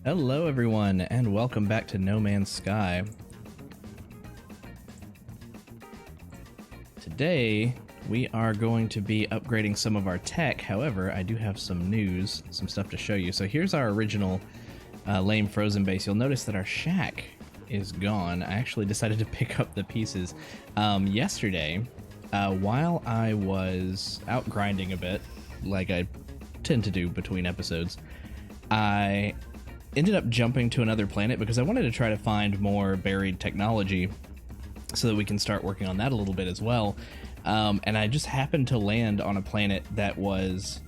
Hello everyone, and welcome back to No Man's Sky. Today, we are going to be upgrading some of our tech. However, I do have some news, some stuff to show you. So here's our original lame frozen base. You'll notice that our shack is gone. I actually decided to pick up the pieces yesterday while I was out grinding a bit, like I tend to do between episodes. I ended up jumping to another planet because I wanted to try to find more buried technology so that we can start working on that a little bit as well. And I just happened to land on a planet that was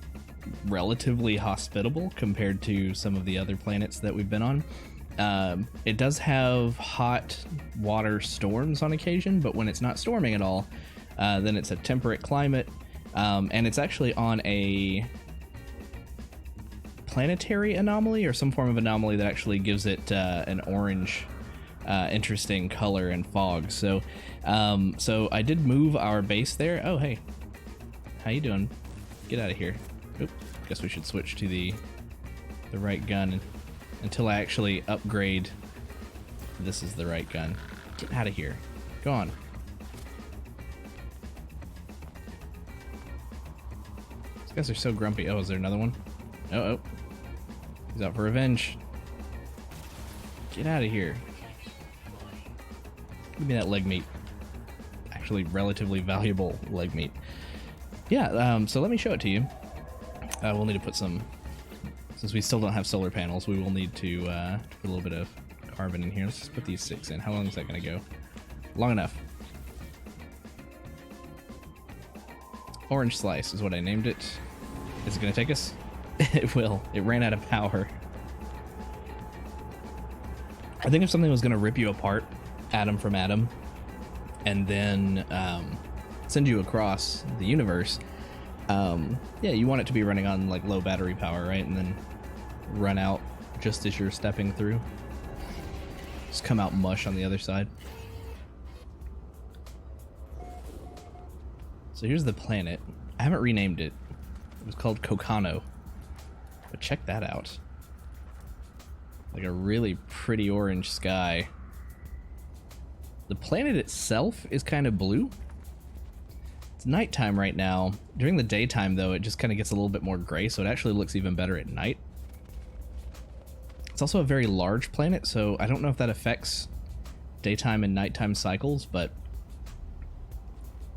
relatively hospitable compared to some of the other planets that we've been on. It does have hot water storms on occasion, but when it's not storming at all, then it's a temperate climate. And it's actually on a planetary anomaly or some form of anomaly that actually gives it an orange interesting color and fog. So I did move our base there. Oh, hey, how you doing? Get out of here. Oop, guess we should switch to the right gun until I actually upgrade. This is the right gun. Get out of here. Go on. These guys are so grumpy. Oh, is there another one? Oh. He's out for revenge. Get out of here. Give me that leg meat. Actually, relatively valuable leg meat. Yeah, so let me show it to you. We'll need to put some... Since we still don't have solar panels, we will need to put a little bit of carbon in here. Let's just put these 6 in. How long is that going to go? Long enough. Orange slice is what I named it. Is it going to take us? It will. It ran out of power. I think if something was going to rip you apart, atom from atom, and then send you across the universe, yeah, you want it to be running on like low battery power, right? And then run out just as you're stepping through. Just come out mush on the other side. So here's the planet. I haven't renamed it. It was called Kokano. But check that out. Like a really pretty orange sky. The planet itself is kind of blue. It's nighttime right now. During the daytime, though, it just kind of gets a little bit more gray, so it actually looks even better at night. It's also a very large planet, so I don't know if that affects daytime and nighttime cycles, but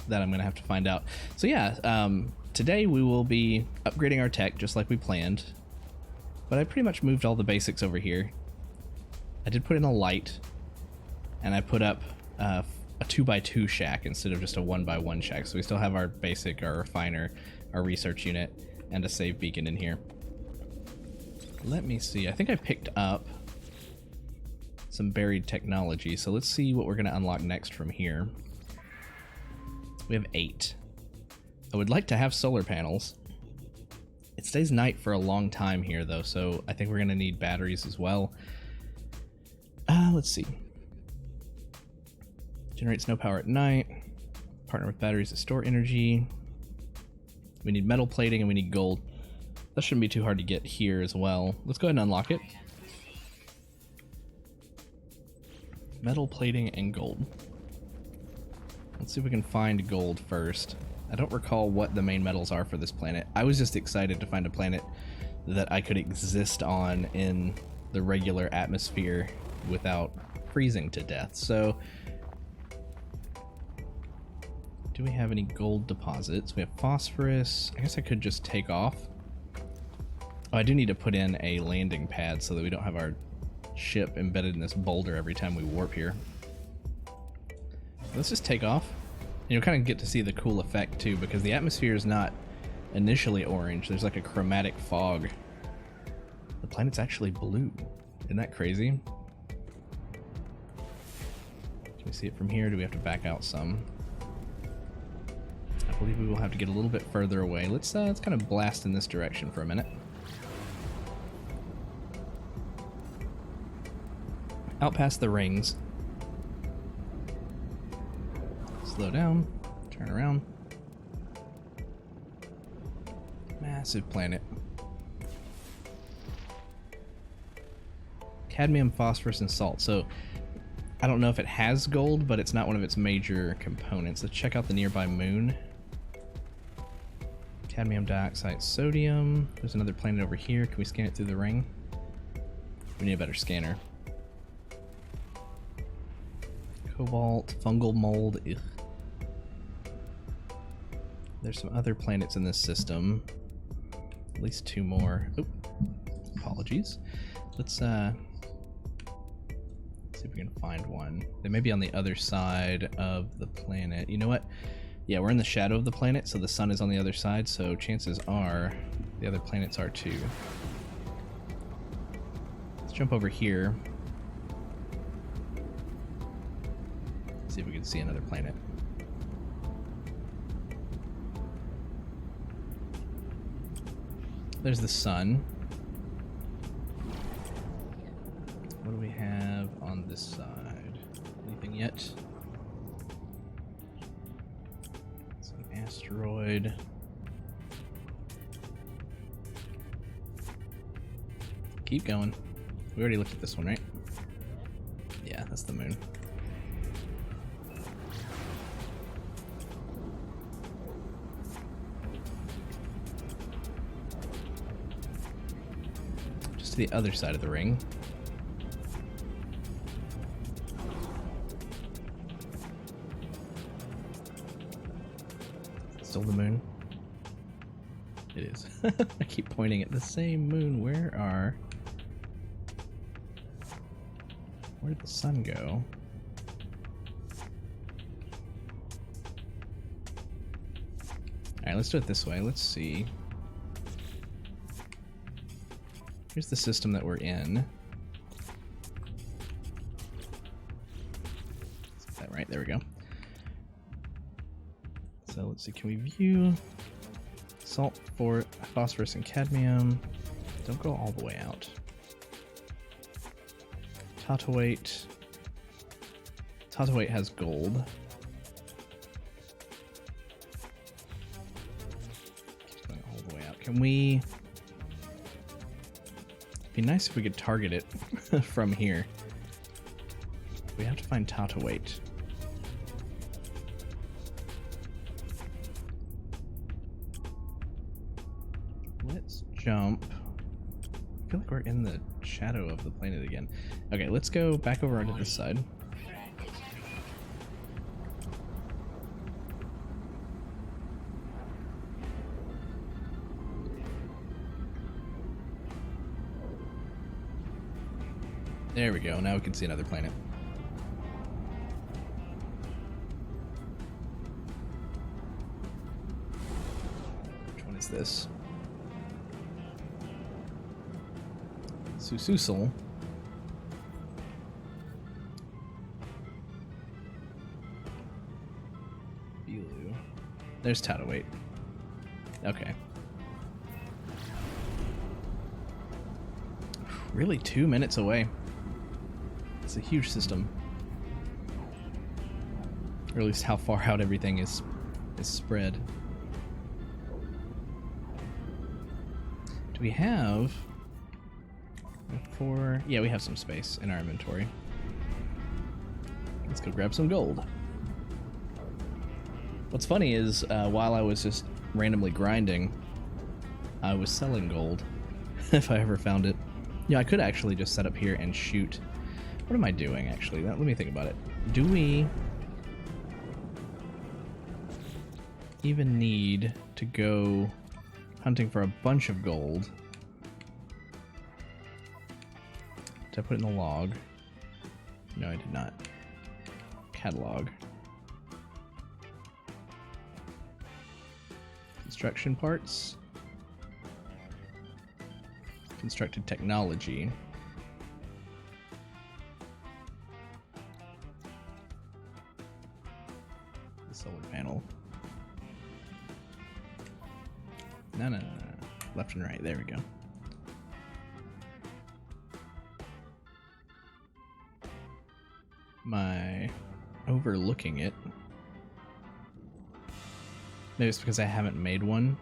that I'm going to have to find out. So yeah, today we will be upgrading our tech just like we planned. But I pretty much moved all the basics over here. I did put in a light, and I put up a 2x2 shack instead of just a 1x1 shack. So we still have our basic, our refiner, our research unit, and a save beacon in here. Let me see. I think I picked up some buried technology. So let's see what we're going to unlock next from here. We have 8. I would like to have solar panels. It stays night for a long time here, though, so I think we're going to need batteries as well. Let's see. Generates no power at night. Partner with batteries to store energy. We need metal plating and we need gold. That shouldn't be too hard to get here as well. Let's go ahead and unlock it. Metal plating and gold. Let's see if we can find gold first. I don't recall what the main metals are for this planet. I was just excited to find a planet that I could exist on in the regular atmosphere without freezing to death. So, do we have any gold deposits? We have phosphorus. I guess I could just take off. Oh, I do need to put in a landing pad so that we don't have our ship embedded in this boulder every time we warp here. Let's just take off. You'll kind of get to see the cool effect too, because the atmosphere is not initially orange. There's like a chromatic fog. The planet's actually blue. Isn't that crazy? Can we see it from here? Do we have to back out some? I believe we will have to get a little bit further away. Let's kind of blast in this direction for a minute. Out past the rings. Slow down, turn around. Massive planet. Cadmium, phosphorus, and salt. So I don't know if it has gold, but it's not one of its major components. Let's check out the nearby moon. Cadmium dioxide, sodium. There's another planet over here. Can we scan it through the ring? We need a better scanner. Cobalt, fungal mold. Ugh. There's some other planets in this system. At least 2 more. Oop. Apologies. Let's see if we can find one. They may be on the other side of the planet. You know what? Yeah, we're in the shadow of the planet, so the sun is on the other side, so chances are the other planets are too. Let's jump over here. See if we can see another planet. There's the sun. What do we have on this side? Anything yet? It's an asteroid. Keep going. We already looked at this one, right? Yeah, that's the moon. Just to the other side of the ring. Still the moon? It is. I keep pointing at the same moon. Where did the sun go? Alright, let's do it this way. Let's see. Here's the system that we're in. Is that right? There we go. So let's see, can we view salt, phosphorus, and cadmium? Don't go all the way out. Tatawate. Tatawate has gold. Keeps going all the way out. Can we... It'd be nice if we could target it from here. We have to find Tatawate. Let's jump. I feel like we're in the shadow of the planet again. Okay, let's go back over onto this side. There we go. Now we can see another planet. Which one is this? Sususel. Belu. There's Tatawate. Okay. Really 2 minutes away. It's a huge system. Or at least how far out everything is spread. Do we have... Yeah, we have some space in our inventory. Let's go grab some gold. What's funny is, while I was just randomly grinding, I was selling gold, if I ever found it. Yeah, I could actually just set up here and shoot. What am I doing, actually? Let me think about it. Do we even need to go hunting for a bunch of gold? Did I put it in the log? No, I did not. Catalog. Construction parts. Constructed technology. The solar panel. No. Left and right. There we go. Am I overlooking it? Maybe it's because I haven't made one.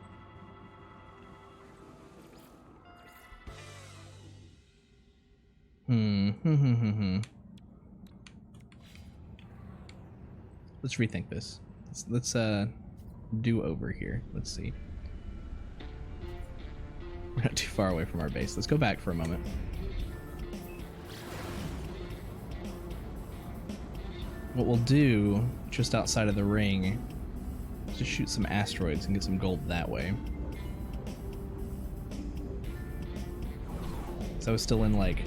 Let's rethink this. Let's do over here. Let's see. We're not too far away from our base. Let's go back for a moment. What we'll do, just outside of the ring, is just shoot some asteroids and get some gold that way. So I was still in, like,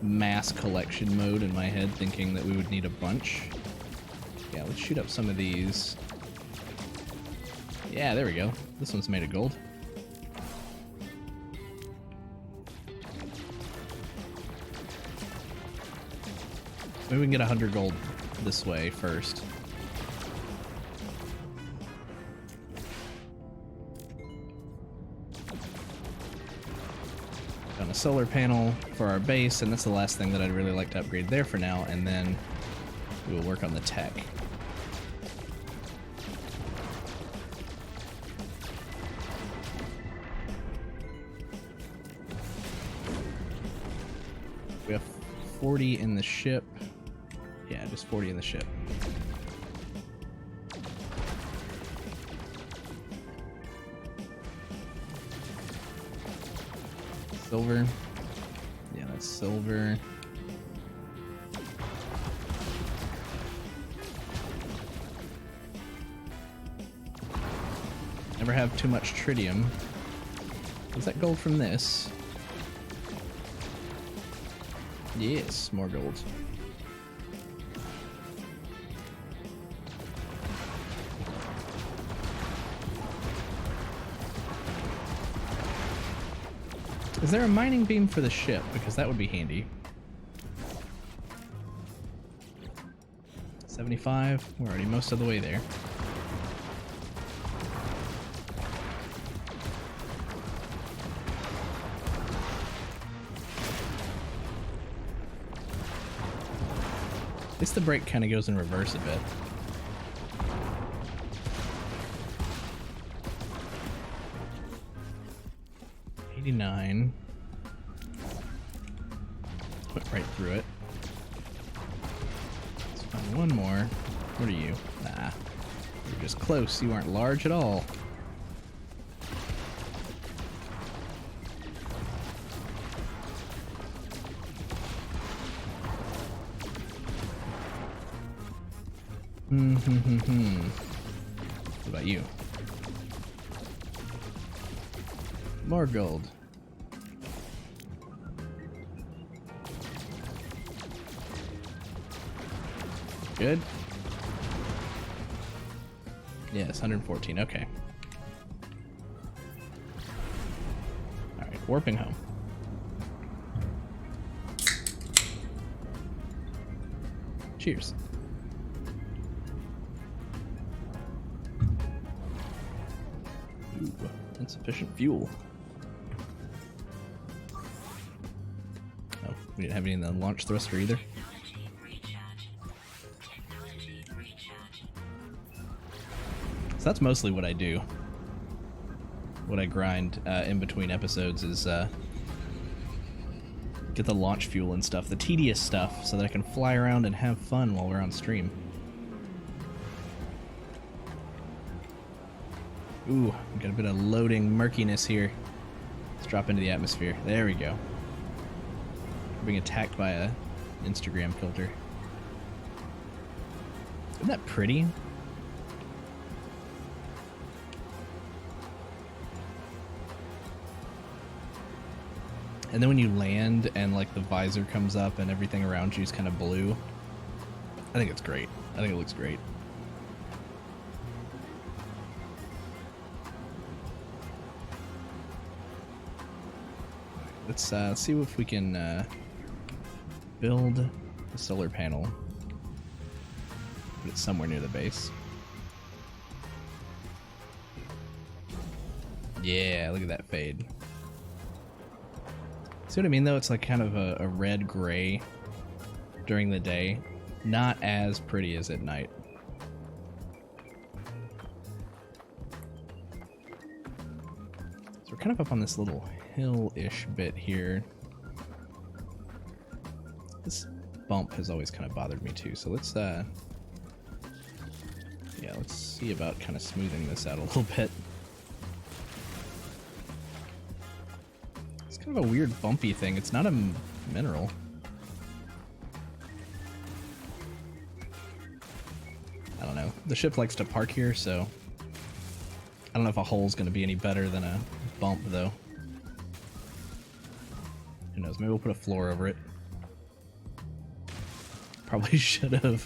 mass collection mode in my head, thinking that we would need a bunch. Yeah, let's shoot up some of these. Yeah, there we go. This one's made of gold. Maybe we can get 100 gold this way first. Done a solar panel for our base, and that's the last thing that I'd really like to upgrade there for now, and then we will work on the tech. We have 40 in the ship. Yeah, just 40 in the ship. Silver. Yeah, that's silver. Never have too much tritium. Is that gold from this? Yes, more gold. Is there a mining beam for the ship? Because that would be handy. 75. We're already most of the way there. At least the brake kind of goes in reverse a bit. $89. Went right through it. Let's find one more. What are you? Nah. You're just close. You aren't large at all. What about you? More gold. Good. Yes, 114. Okay. All right, warping home. Cheers. Ooh, insufficient fuel. Oh, we didn't have any in the launch thruster either. So that's mostly what I do. What I grind in between episodes is get the launch fuel and stuff, the tedious stuff, so that I can fly around and have fun while we're on stream. Ooh, we got a bit of loading murkiness here. Let's drop into the atmosphere. There we go. We're being attacked by a Instagram filter. Isn't that pretty? And then when you land and like the visor comes up and everything around you is kind of blue, I think it's great. I think it looks great. Let's see if we can build a solar panel. Put it somewhere near the base. Yeah, look at that fade. See what I mean though? It's like kind of a red-gray during the day. Not as pretty as at night. So we're kind of up on this little hill-ish bit here. This bump has always kind of bothered me too, so let's yeah, let's see about kind of smoothing this out a little bit. It's kind of a weird bumpy thing. It's not a mineral. I don't know. The ship likes to park here, so I don't know if a hole's going to be any better than a bump, though. Who knows? Maybe we'll put a floor over it. Probably should have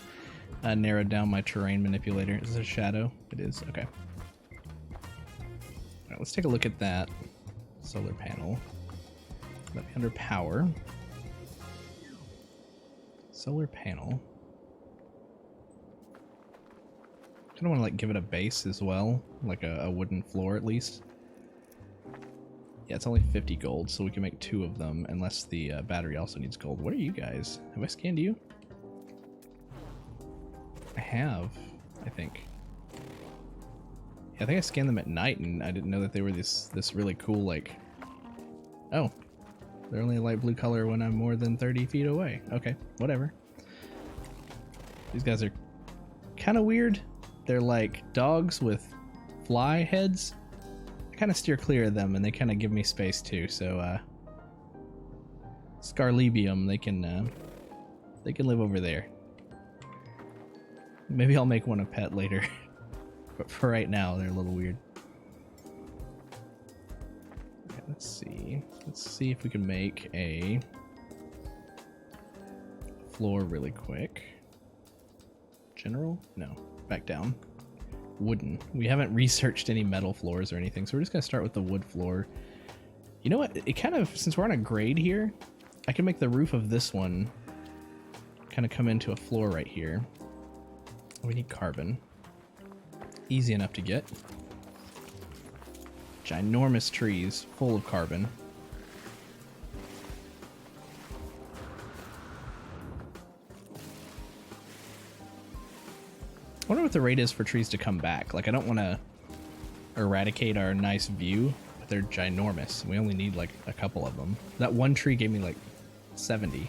narrowed down my terrain manipulator. Is this a shadow? It is. Okay. Alright, let's take a look at that solar panel. That'd be under power. Solar panel. I want to like give it a base as well, like a wooden floor at least. Yeah, it's only 50 gold, so we can make 2 of them, unless the battery also needs gold. What are you guys? Have I scanned you? I have, I think. Yeah, I think I scanned them at night, and I didn't know that they were this really cool, like... Oh, they're only a light blue color when I'm more than 30 feet away. Okay, whatever. These guys are kind of weird. They're like dogs with fly heads. I kind of steer clear of them, and they kind of give me space too. So, Scarlebium, they can live over there. Maybe I'll make one a pet later, but for right now, they're a little weird. Okay, let's see. Let's see if we can make a floor really quick. General? No. Back down. Wooden. We haven't researched any metal floors or anything, so we're just gonna start with the wood floor. You know what? It kind of, since we're on a grade here, I can make the roof of this one kind of come into a floor right here. We need carbon. Easy enough to get. Ginormous trees full of carbon. I wonder what the rate is for trees to come back. Like, I don't want to eradicate our nice view, but they're ginormous. We only need like a couple of them. That one tree gave me like 70.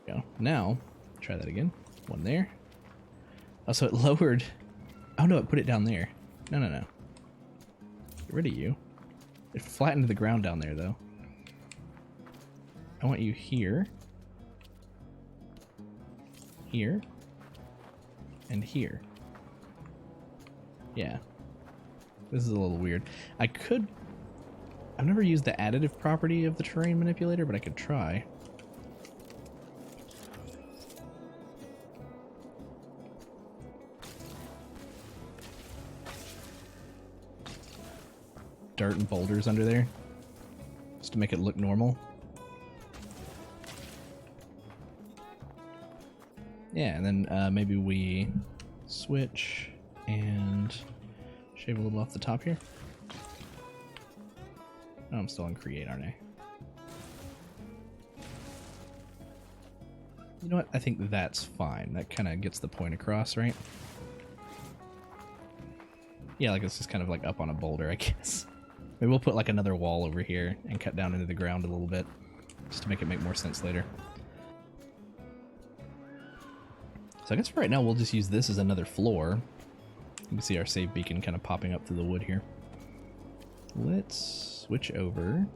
Go. Now, try that again. One there. Oh, so it lowered. Oh no, it put it down there. No, no, no. Get rid of you. It flattened the ground down there, though. I want you here. Here. And here. Yeah. This is a little weird. I could... I've never used the additive property of the terrain manipulator, but I could try. Dirt and boulders under there just to make it look normal. Yeah, and then maybe we switch and shave a little off the top here. Oh, I'm still on create, aren't I? You know what? I think that's fine. That kind of gets the point across, right? Yeah, like it's just kind of like up on a boulder, I guess. Maybe we'll put like another wall over here and cut down into the ground a little bit, just to make it make more sense later. So I guess for right now we'll just use this as another floor. You can see our save beacon kind of popping up through the wood here. Let's switch over.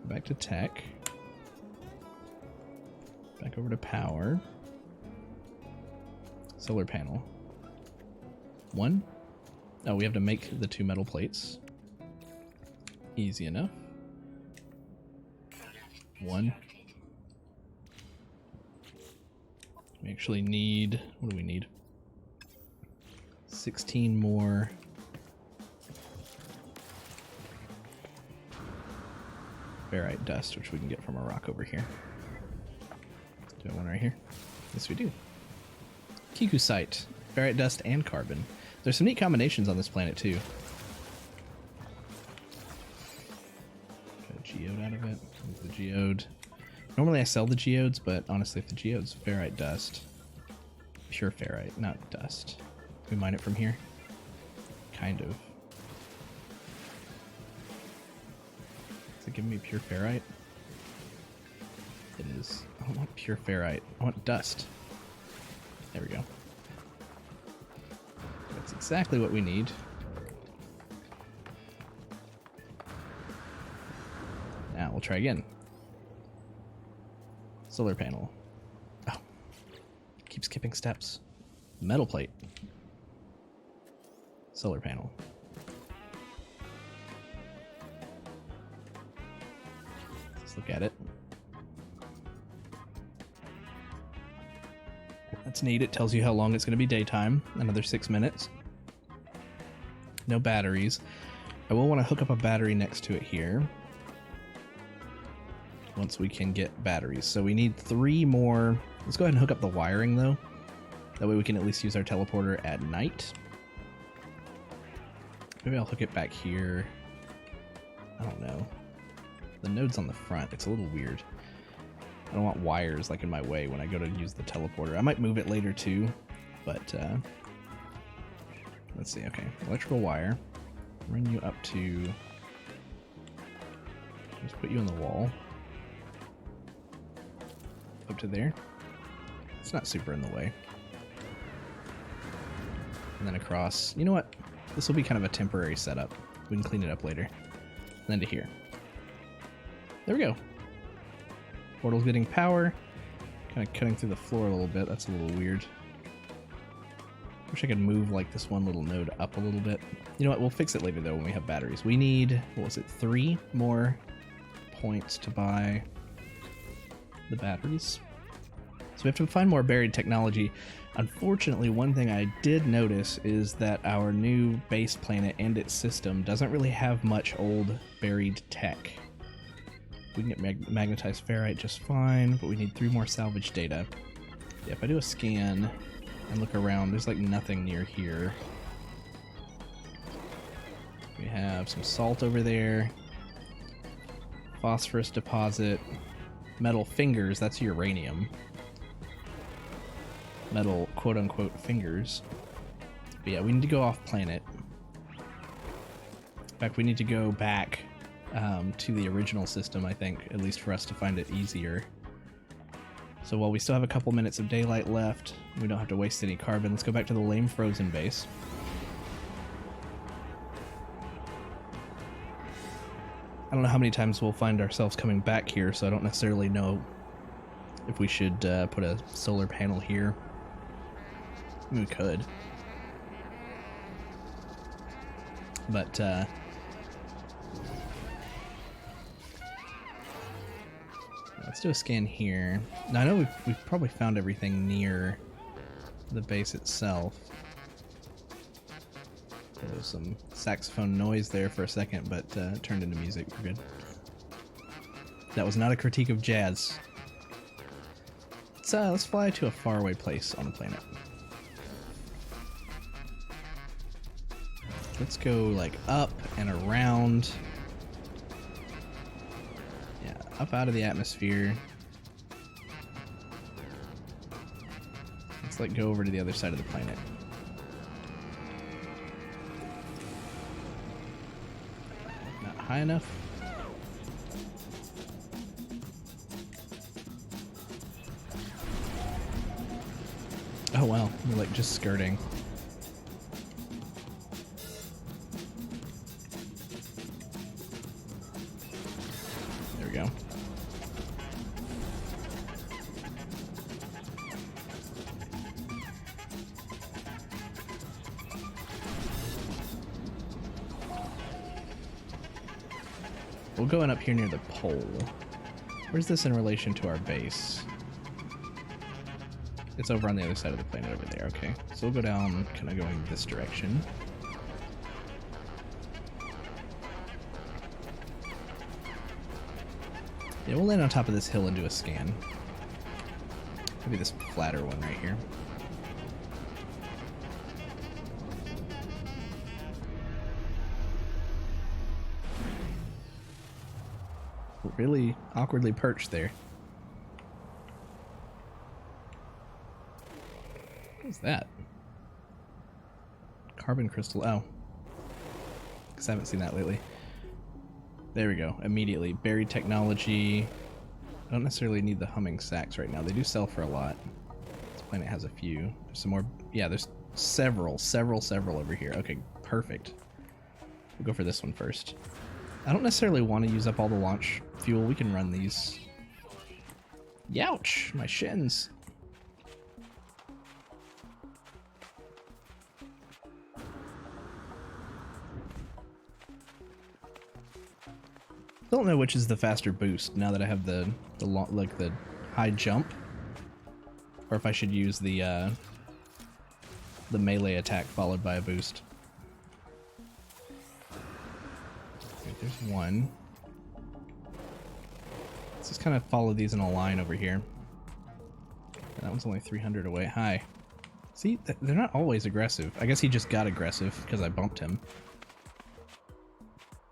Back to tech. Back over to power. Solar panel. 1. Oh, we have to make the 2 metal plates. Easy enough. 1. We actually need... What do we need? 16 more... ferrite dust, which we can get from a rock over here. Do I have one right here? Yes, we do. Kikusite. Ferrite dust and carbon. There's some neat combinations on this planet, too. Got a geode out of it. There's the geode. Normally I sell the geodes, but honestly, if the geode's ferrite dust, pure ferrite, not dust. we mine it from here? Kind of. Is it giving me pure ferrite? It is. I don't want pure ferrite. I want dust. There we go. That's exactly what we need. Now we'll try again. Solar panel. Oh. Keep skipping steps. Metal plate. Solar panel. Let's look at it. That's neat. It tells you how long it's going to be daytime. Another 6 minutes. No batteries. I will want to hook up a battery next to it here. Once we can get batteries. So we need 3 more. Let's go ahead and hook up the wiring though. That way we can at least use our teleporter at night. Maybe I'll hook it back here. I don't know. The node's on the front. It's a little weird. I don't want wires like in my way when I go to use the teleporter. I might move it later too, but let's see. Okay, electrical wire. Run you up to. Just put you on the wall. Up to there. It's not super in the way. And then across. You know what? This will be kind of a temporary setup. We can clean it up later. And then to here. There we go. Portal's getting power. Kind of cutting through the floor a little bit. That's a little weird. Wish I could move like this one little node up a little bit. You know what? We'll fix it later though when we have batteries. We need, what was it, 3 more points to buy the batteries. So we have to find more buried technology. Unfortunately, one thing I did notice is that our new base planet and its system doesn't really have much old buried tech. We can get magnetized ferrite just fine, but we need 3 more salvage data. Yeah, if I do a scan and look around, there's like nothing near here. We have some salt over there. Phosphorus deposit. Metal fingers, that's uranium. Metal quote-unquote fingers. But yeah, we need to go off planet. In fact, we need to go back to the original system, I think, at least for us to find it easier. So while we still have a couple minutes of daylight left, we don't have to waste any carbon, let's go back to the lame frozen base. I don't know how many times we'll find ourselves coming back here, so I don't necessarily know if we should put a solar panel here. We could. But, let's do a scan here. Now, I know we've probably found everything near the base itself. There was some saxophone noise there for a second, but it turned into music. We're good. That was not a critique of jazz. Let's fly to a faraway place on the planet. Let's go like up and around. Yeah, up out of the atmosphere. Let's like go over to the other side of the planet. Not high enough. Oh well, we're like just skirting. There we go. We'll go in up here near the pole. Where's this in relation to our base? It's over on the other side of the planet over there, okay. So we'll go down, kind of going this direction. Yeah, we'll land on top of this hill and do a scan. Maybe this flatter one right here. We're really awkwardly perched there. What is that? Carbon crystal. Oh. Because I haven't seen that lately. There we go. Immediately. Buried technology. I don't necessarily need the humming sacks right now. They do sell for a lot. This planet has a few. There's some more. Yeah, there's several over here. Okay, perfect. We'll go for this one first. I don't necessarily want to use up all the launch fuel. We can run these. Youch! My shins. Don't know which is the faster boost now that I have the high jump, or if I should use the melee attack followed by a boost. Right, there's one. Let's just kind of follow these in a line over here. That one's only 300 away. Hi. See, they're not always aggressive. I guess he just got aggressive because I bumped him.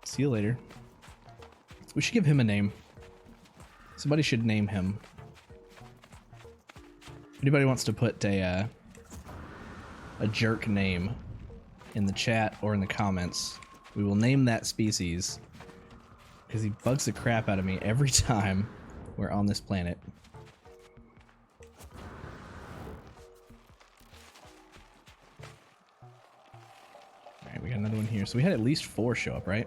See you later. We should give him a name. Somebody should name him. If anybody wants to put a jerk name in the chat or in the comments, we will name that species because he bugs the crap out of me every time we're on this planet. Alright, we got another one here. So we had at least 4 show up, right?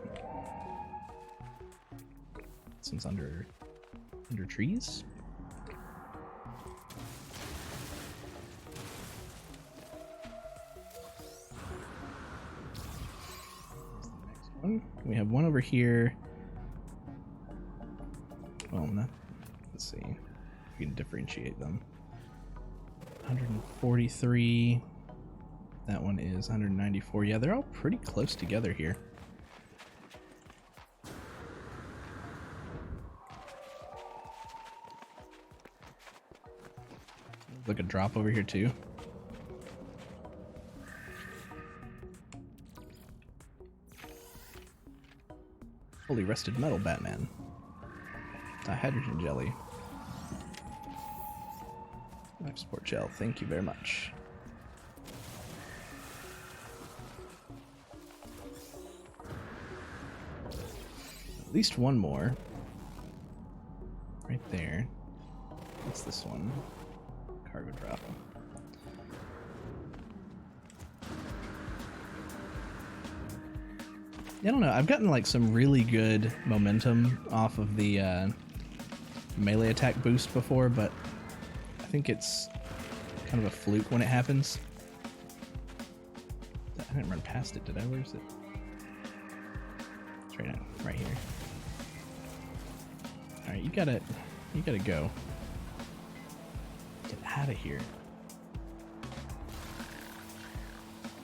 This one's under trees. We have one over here. Well, no. Let's see. We can differentiate them. 143. That one is 194. Yeah, they're all pretty close together here. Look, a drop over here too. Holy rusted metal, Batman. Dihydrogen jelly. Life support gel, thank you very much. At least one more. Right there. What's this one? Cargo drop. Yeah, I don't know. I've gotten like some really good momentum off of the melee attack boost before, but I think it's kind of a fluke when it happens. I didn't run past it, did I? Where's it? It's right here. All right, you gotta go. Get out of here.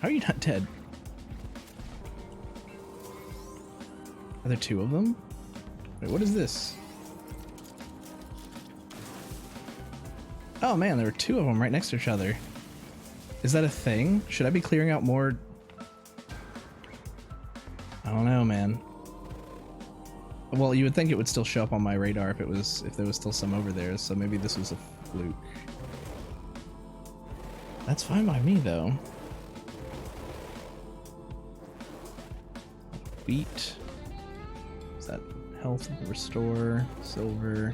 How are you not dead? Are there 2 of them? Wait, what is this? Oh man, there were 2 of them right next to each other. Is that a thing? Should I be clearing out more? I don't know, man. Well, you would think it would still show up on my radar if there was still some over there, so maybe this was a fluke. That's fine by me though. Wheat. Is that health restore? Silver.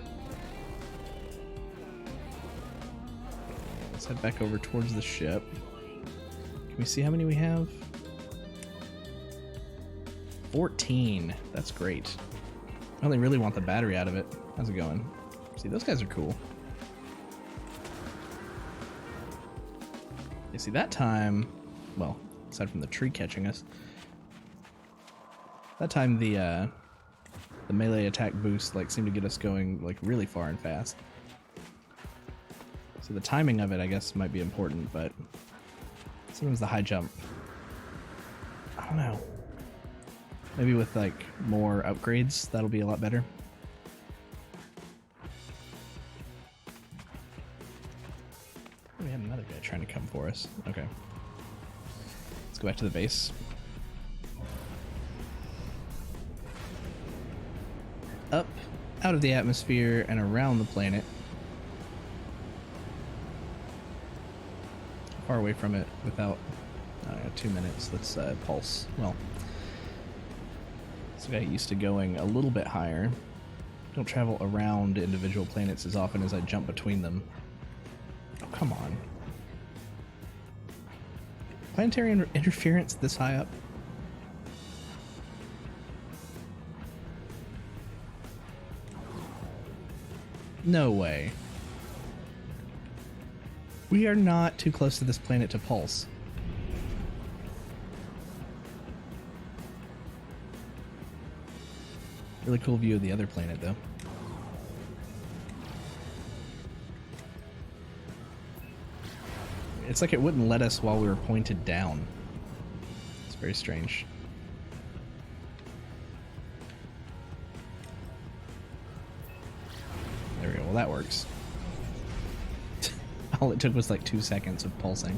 Let's head back over towards the ship. Can we see how many we have? 14. That's great. I only really want the battery out of it. How's it going? See, those guys are cool. You see, that time, well, aside from the tree catching us, that time the melee attack boost like seemed to get us going like really far and fast. So the timing of it, I guess, might be important, but sometimes the high jump, I don't know. Maybe with like more upgrades, that'll be a lot better. We had another guy trying to come for us. Okay. Let's go back to the base. Up, out of the atmosphere, and around the planet. Far away from it without Yeah, 2 minutes. Let's pulse. Well, so I got used to going a little bit higher. Don't travel around individual planets as often as I jump between them. Oh, come on. Planetary interference this high up? No way. We are not too close to this planet to pulse. Really cool view of the other planet, though. It's like it wouldn't let us while we were pointed down. It's very strange. There we go. Well, that works. All it took was like 2 seconds of pulsing.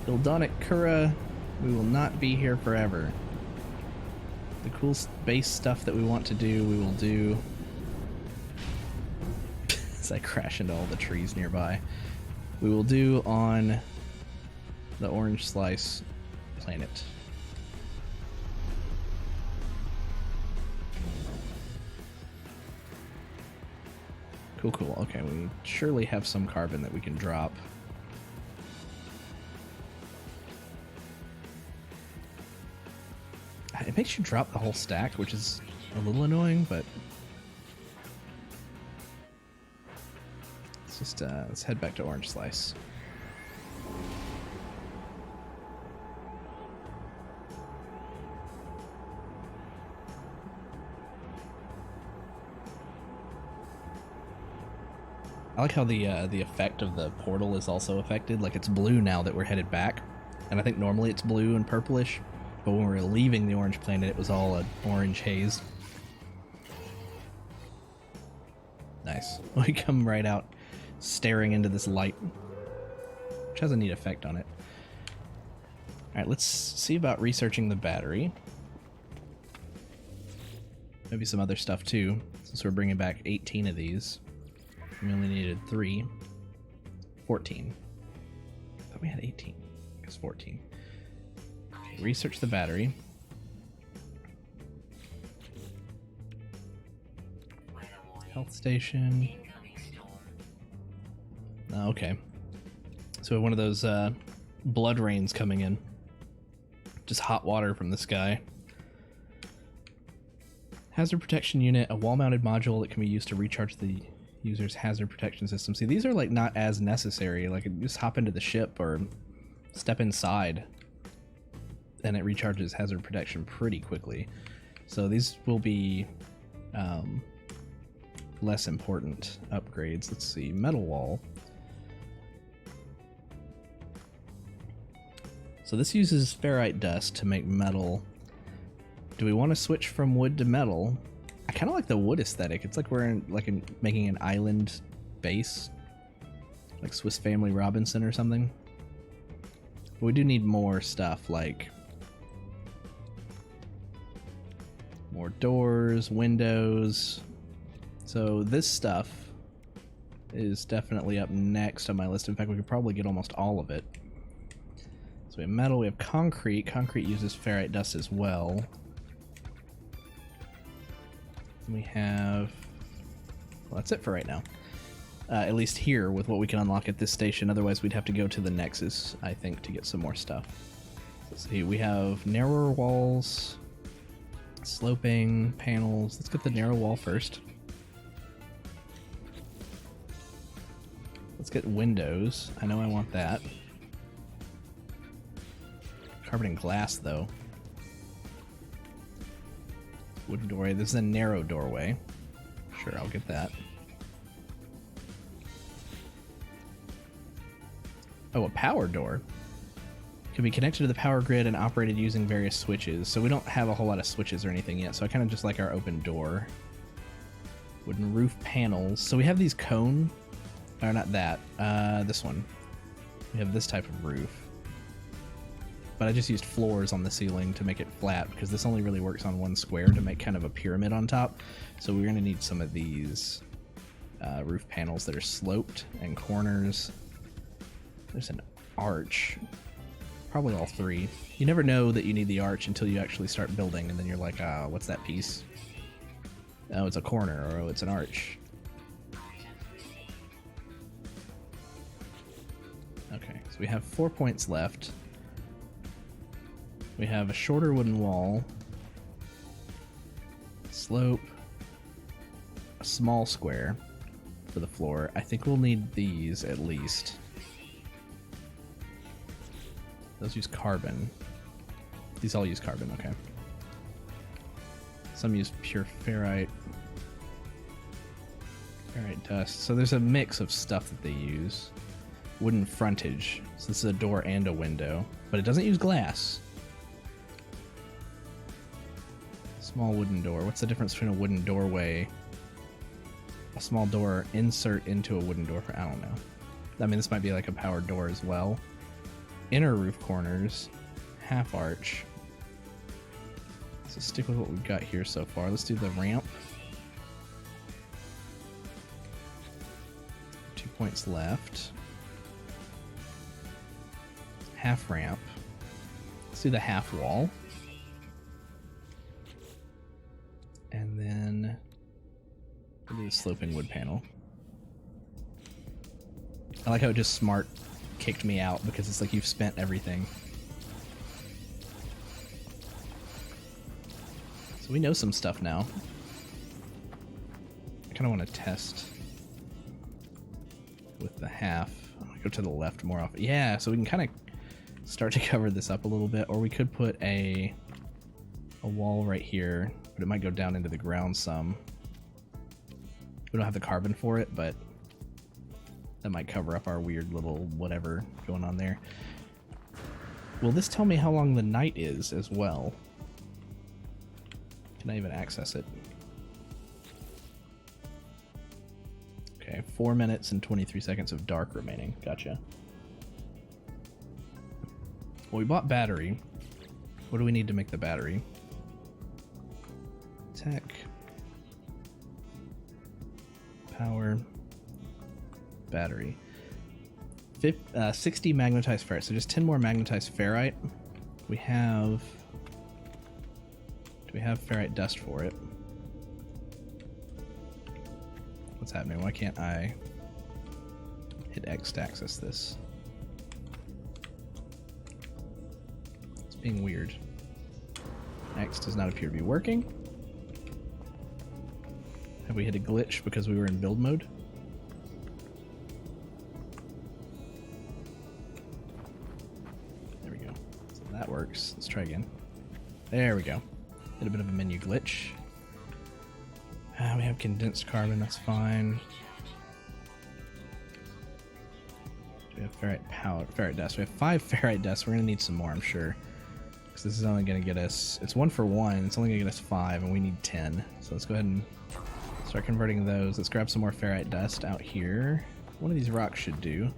Ildonic Kura, we will not be here forever. The cool space stuff that we want to do, we will do. As I crash into all the trees nearby. We will do on the Orange Slice planet. Cool, cool. Okay, we surely have some carbon that we can drop. It makes you drop the whole stack, which is a little annoying, but let's head back to Orange Slice. I like how the effect of the portal is also affected. Like, it's blue now that we're headed back, and I think normally it's blue and purplish, but when we were leaving the orange planet, it was all an orange haze. Nice. We come right out staring into this light, which has a neat effect on it. Alright, let's see about researching the battery. Maybe some other stuff too, since we're bringing back 18 of these. We only needed 3. 14. I thought we had 18. I guess 14. Okay, research the battery. Health station. Oh, okay. So one of those blood rains coming in. Just hot water from the sky. Hazard protection unit, a wall-mounted module that can be used to recharge the user's hazard protection system. See, these are like not as necessary. Like, just hop into the ship or step inside and it recharges hazard protection pretty quickly. So these will be less important upgrades. Let's see, metal wall. So this uses ferrite dust to make metal. Do we want to switch from wood to metal? I kind of like the wood aesthetic. It's like we're making an island base, like Swiss Family Robinson or something. But we do need more stuff, like more doors, windows. So this stuff is definitely up next on my list. In fact, we could probably get almost all of it. So we have metal, we have concrete. Concrete uses ferrite dust as well. We have, well, that's it for right now. At least here with what we can unlock at this station. Otherwise we'd have to go to the Nexus, I think, to get some more stuff. Let's see, we have narrower walls, sloping panels. Let's get the narrow wall first. Let's get windows. I know I want that. Carbon and glass, though. Wooden doorway. This is a narrow doorway. Sure, I'll get that. Oh, a power door. Can be connected to the power grid and operated using various switches. So we don't have a whole lot of switches or anything yet, so I kind of just like our open door. Wooden roof panels. So we have these cone... Or not that. This one. We have this type of roof. But I just used floors on the ceiling to make it flat because this only really works on one square to make kind of a pyramid on top. So we're going to need some of these roof panels that are sloped and corners. There's an arch. Probably all three. You never know that you need the arch until you actually start building, and then you're like, what's that piece? Oh, it's a corner, or oh, it's an arch. Okay, so we have 4 points left. We have a shorter wooden wall, slope, a small square for the floor. I think we'll need these at least. Those use carbon. These all use carbon, okay. Some use pure ferrite. Ferrite dust. So there's a mix of stuff that they use. Wooden frontage. So this is a door and a window, but it doesn't use glass. Small wooden door. What's the difference between a wooden doorway? A small door insert into a wooden door. I don't know. I mean, this might be like a powered door as well. Inner roof corners, half arch. So stick with what we've got here so far. Let's do the ramp. 2 points left. Half ramp. Let's do the half wall. And then we'll do the sloping wood panel. I like how it just smart kicked me out because it's like you've spent everything. So we know some stuff now. I kind of want to test with the half. I'm gonna go to the left more often. Yeah, so we can kind of start to cover this up a little bit, or we could put a wall right here, but it might go down into the ground some. We don't have the carbon for it, but that might cover up our weird little whatever going on there. Will this tell me how long the night is as well? Can I even access it? Okay, 4 minutes and 23 seconds of dark remaining. Gotcha. Well, we bought battery. What do we need to make the battery? Tech. Power. Battery. 60 magnetized ferrite, so just 10 more magnetized ferrite. We have... Do we have ferrite dust for it? What's happening? Why can't I hit X to access this? It's being weird. X does not appear to be working. Have we hit a glitch because we were in build mode? There we go. So that works. Let's try again. There we go. Hit a bit of a menu glitch. We have condensed carbon, that's fine. We have ferrite powder, ferrite dust. We have 5 ferrite dust. We're gonna need some more, I'm sure. Because this is only gonna get us, it's 1 for 1. It's only gonna get us 5, and we need 10. So let's go ahead and start converting those. Let's grab some more ferrite dust out here. One of these rocks should do.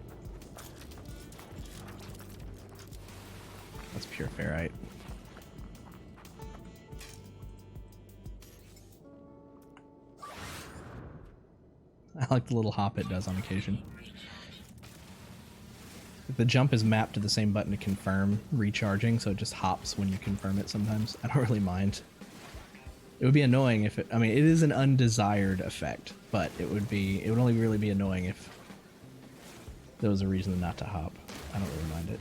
That's pure ferrite. I like the little hop it does on occasion. The jump is mapped to the same button to confirm recharging, so it just hops when you confirm it sometimes. I don't really mind. It would be annoying if it, I mean, it is an undesired effect, but it would only really be annoying if there was a reason not to hop. I don't really mind it.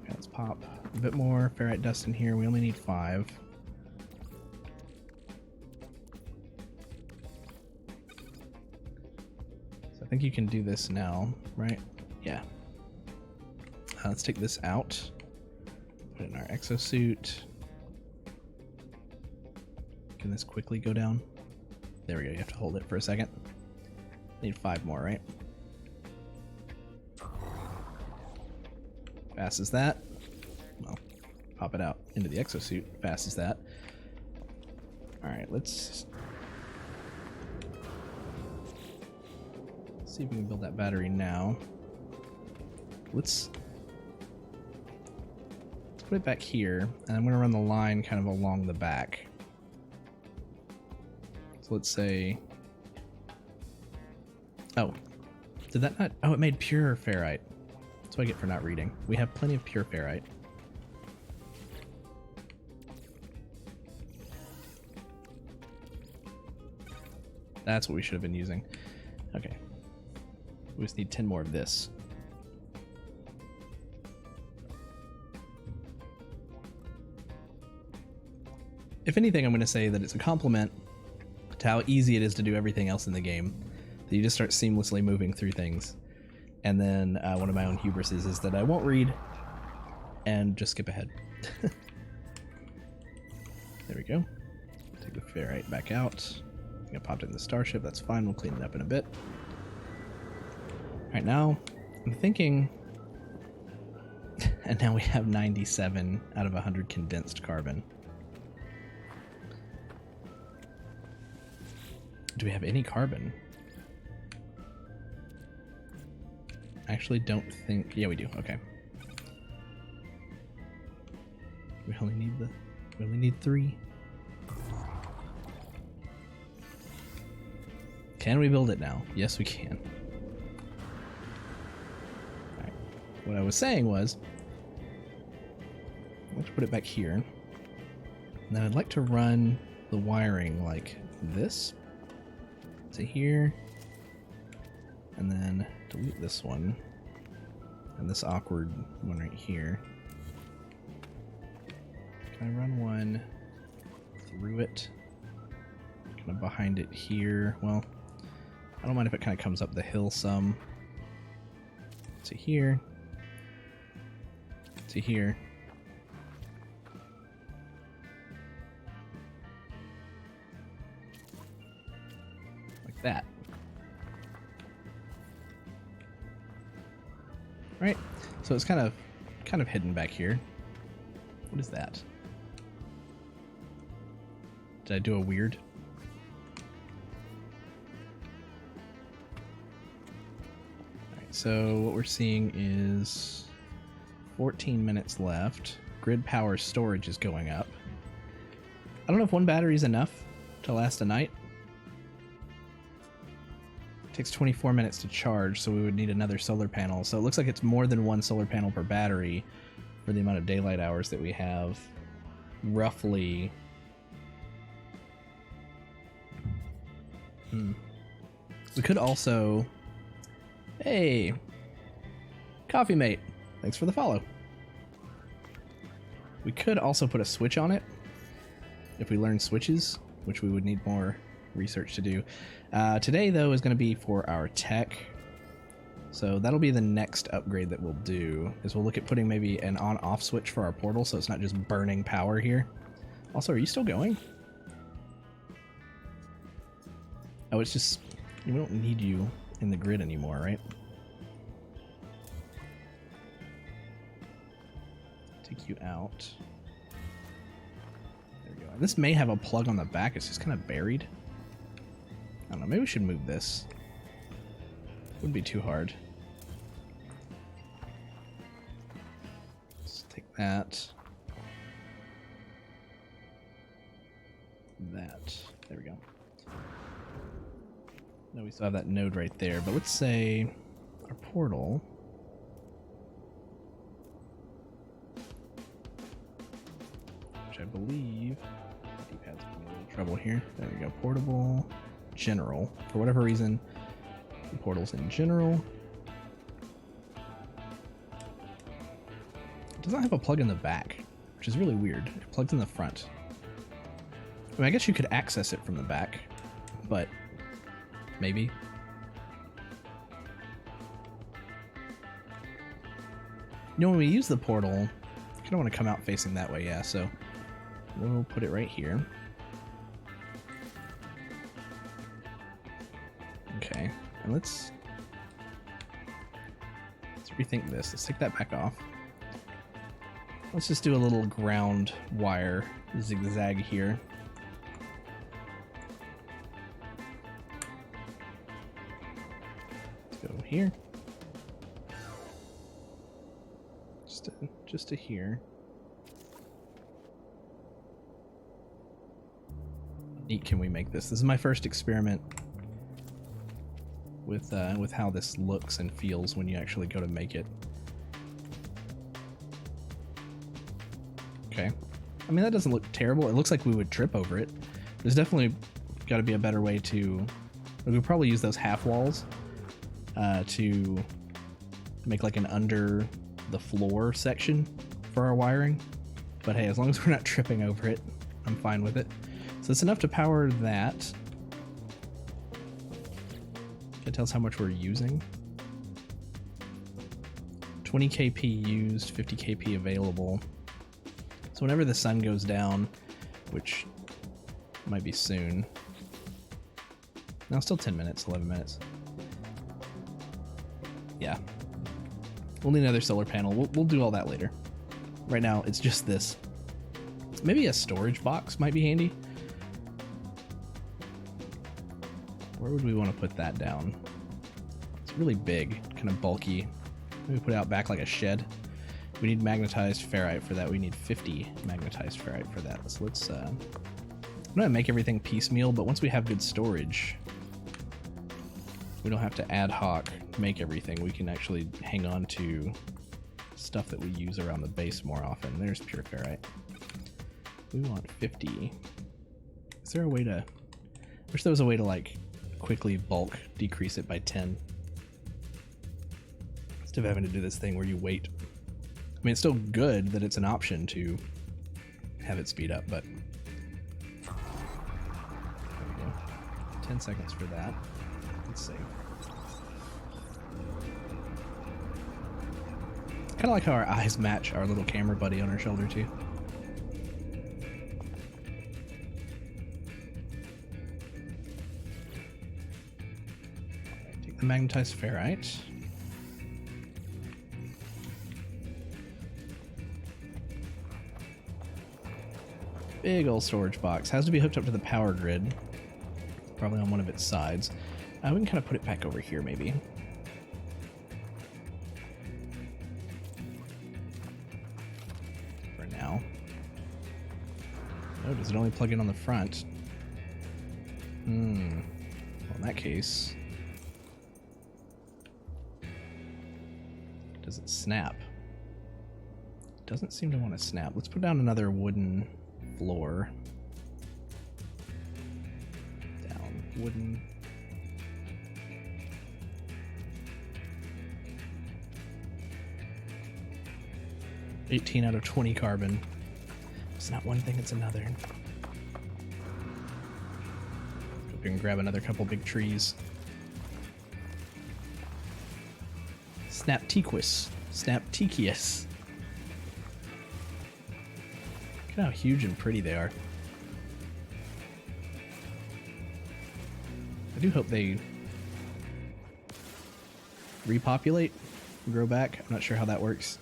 Okay, let's pop a bit more ferrite dust in here. We only need 5. I think you can do this now, right? Yeah. Let's take this out. Put it in our exosuit. Can this quickly go down? There we go. You have to hold it for a second. Need 5 more, right? Fast as that. Well, pop it out into the exosuit. Fast as that. Alright, let's see if we can build that battery now. Let's put it back here, and I'm going to run the line kind of along the back. So let's say Oh, did that not? Oh, it made pure ferrite. That's what I get for not reading. We have plenty of pure ferrite. That's what we should have been using. Okay. We just need 10 more of this. If anything, I'm going to say that it's a compliment to how easy it is to do everything else in the game. That you just start seamlessly moving through things. And then one of my own hubrises is that I won't read and just skip ahead. There we go. Take the ferrite back out. I think I popped it in the starship. That's fine. We'll clean it up in a bit. Right now, I'm thinking... And now we have 97 out of 100 condensed carbon. Do we have any carbon? Actually, don't think... Yeah, we do. Okay. We only need 3. Can we build it now? Yes, we can. Alright. What I was saying was... Let's put it back here. And then I'd like to run the wiring like this. To here. And then delete this one. And this awkward one right here. Can I run one through it? Kind of behind it here. Well, I don't mind if it kind of comes up the hill some. To here. To here. Like that. Right, so it's kind of hidden back here. What is that? Did I do a weird? Alright, so what we're seeing is 14 minutes left. Grid power storage is going up. I don't know if one battery is enough to last a night. Takes 24 minutes to charge, so we would need another solar panel. So it looks like it's more than one solar panel per battery for the amount of daylight hours that we have. Roughly. We could also... Hey! Coffee mate! Thanks for the follow. We could also put a switch on it if we learn switches, which we would need more research to do. Today, though, is going to be for our tech. So that'll be the next upgrade that we'll do, is we'll look at putting maybe an on-off switch for our portal so it's not just burning power here. Also, are you still going? Oh, it's just... We don't need you in the grid anymore, right? Take you out. There we go. This may have a plug on the back. It's just kind of buried. I don't know. Maybe we should move this. Wouldn't be too hard. Let's take that. That. There we go. No, we still have that node right there, but let's say our portal. Which I believe D-pad's having a little trouble here. There we go. Portable, general. For whatever reason, the portal's in general. It doesn't have a plug in the back, which is really weird. It plugs in the front. I mean, I guess you could access it from the back, but maybe. You know, when we use the portal, I kind of want to come out facing that way, yeah, so we'll put it right here. Okay, and let's rethink this. Let's take that back off. Let's just do a little ground wire zigzag here. Let's go here. Just to here. How neat can we make this? This is my first experiment with how this looks and feels when you actually go to make it. Okay. I mean, that doesn't look terrible. It looks like we would trip over it. There's definitely got to be a better way to... We would probably use those half walls to make like an under the floor section for our wiring. But hey, as long as we're not tripping over it, I'm fine with it. So it's enough to power that. It tells how much we're using. 20 kp used, 50 kp available. So whenever the sun goes down, which might be soon. No, still 10 minutes, 11 minutes. Yeah. We'll need another solar panel. We'll do all that later. Right now, it's just this. Maybe a storage box might be handy. Where would we want to put that down? It's really big, kind of bulky. Maybe put it out back like a shed. We need magnetized ferrite for that. We need 50 magnetized ferrite for that. So let's, I'm gonna make everything piecemeal, but once we have good storage, we don't have to ad hoc make everything. We can actually hang on to stuff that we use around the base more often. There's pure ferrite. We want 50. Is there a way to... I wish there was a way to like quickly bulk decrease it by 10. Instead of having to do this thing where you wait. I mean, it's still good that it's an option to have it speed up, but... There we go. 10 seconds for that. Let's save. Kind of like how our eyes match our little camera buddy on our shoulder too. Alright, take the magnetized ferrite. Big old storage box. Has to be hooked up to the power grid. Probably on one of its sides. We can kind of put it back over here maybe. For now. Oh, does it only plug in on the front? Well, in that case... Does it snap? It doesn't seem to want to snap. Let's put down another wooden floor. Down. Wooden... 18 out of 20 carbon. It's not one thing, it's another. Hope we can grab another couple big trees. Snaptiquus. Snaptiquius. Look at how huge and pretty they are. I do hope they repopulate, grow back. I'm not sure how that works.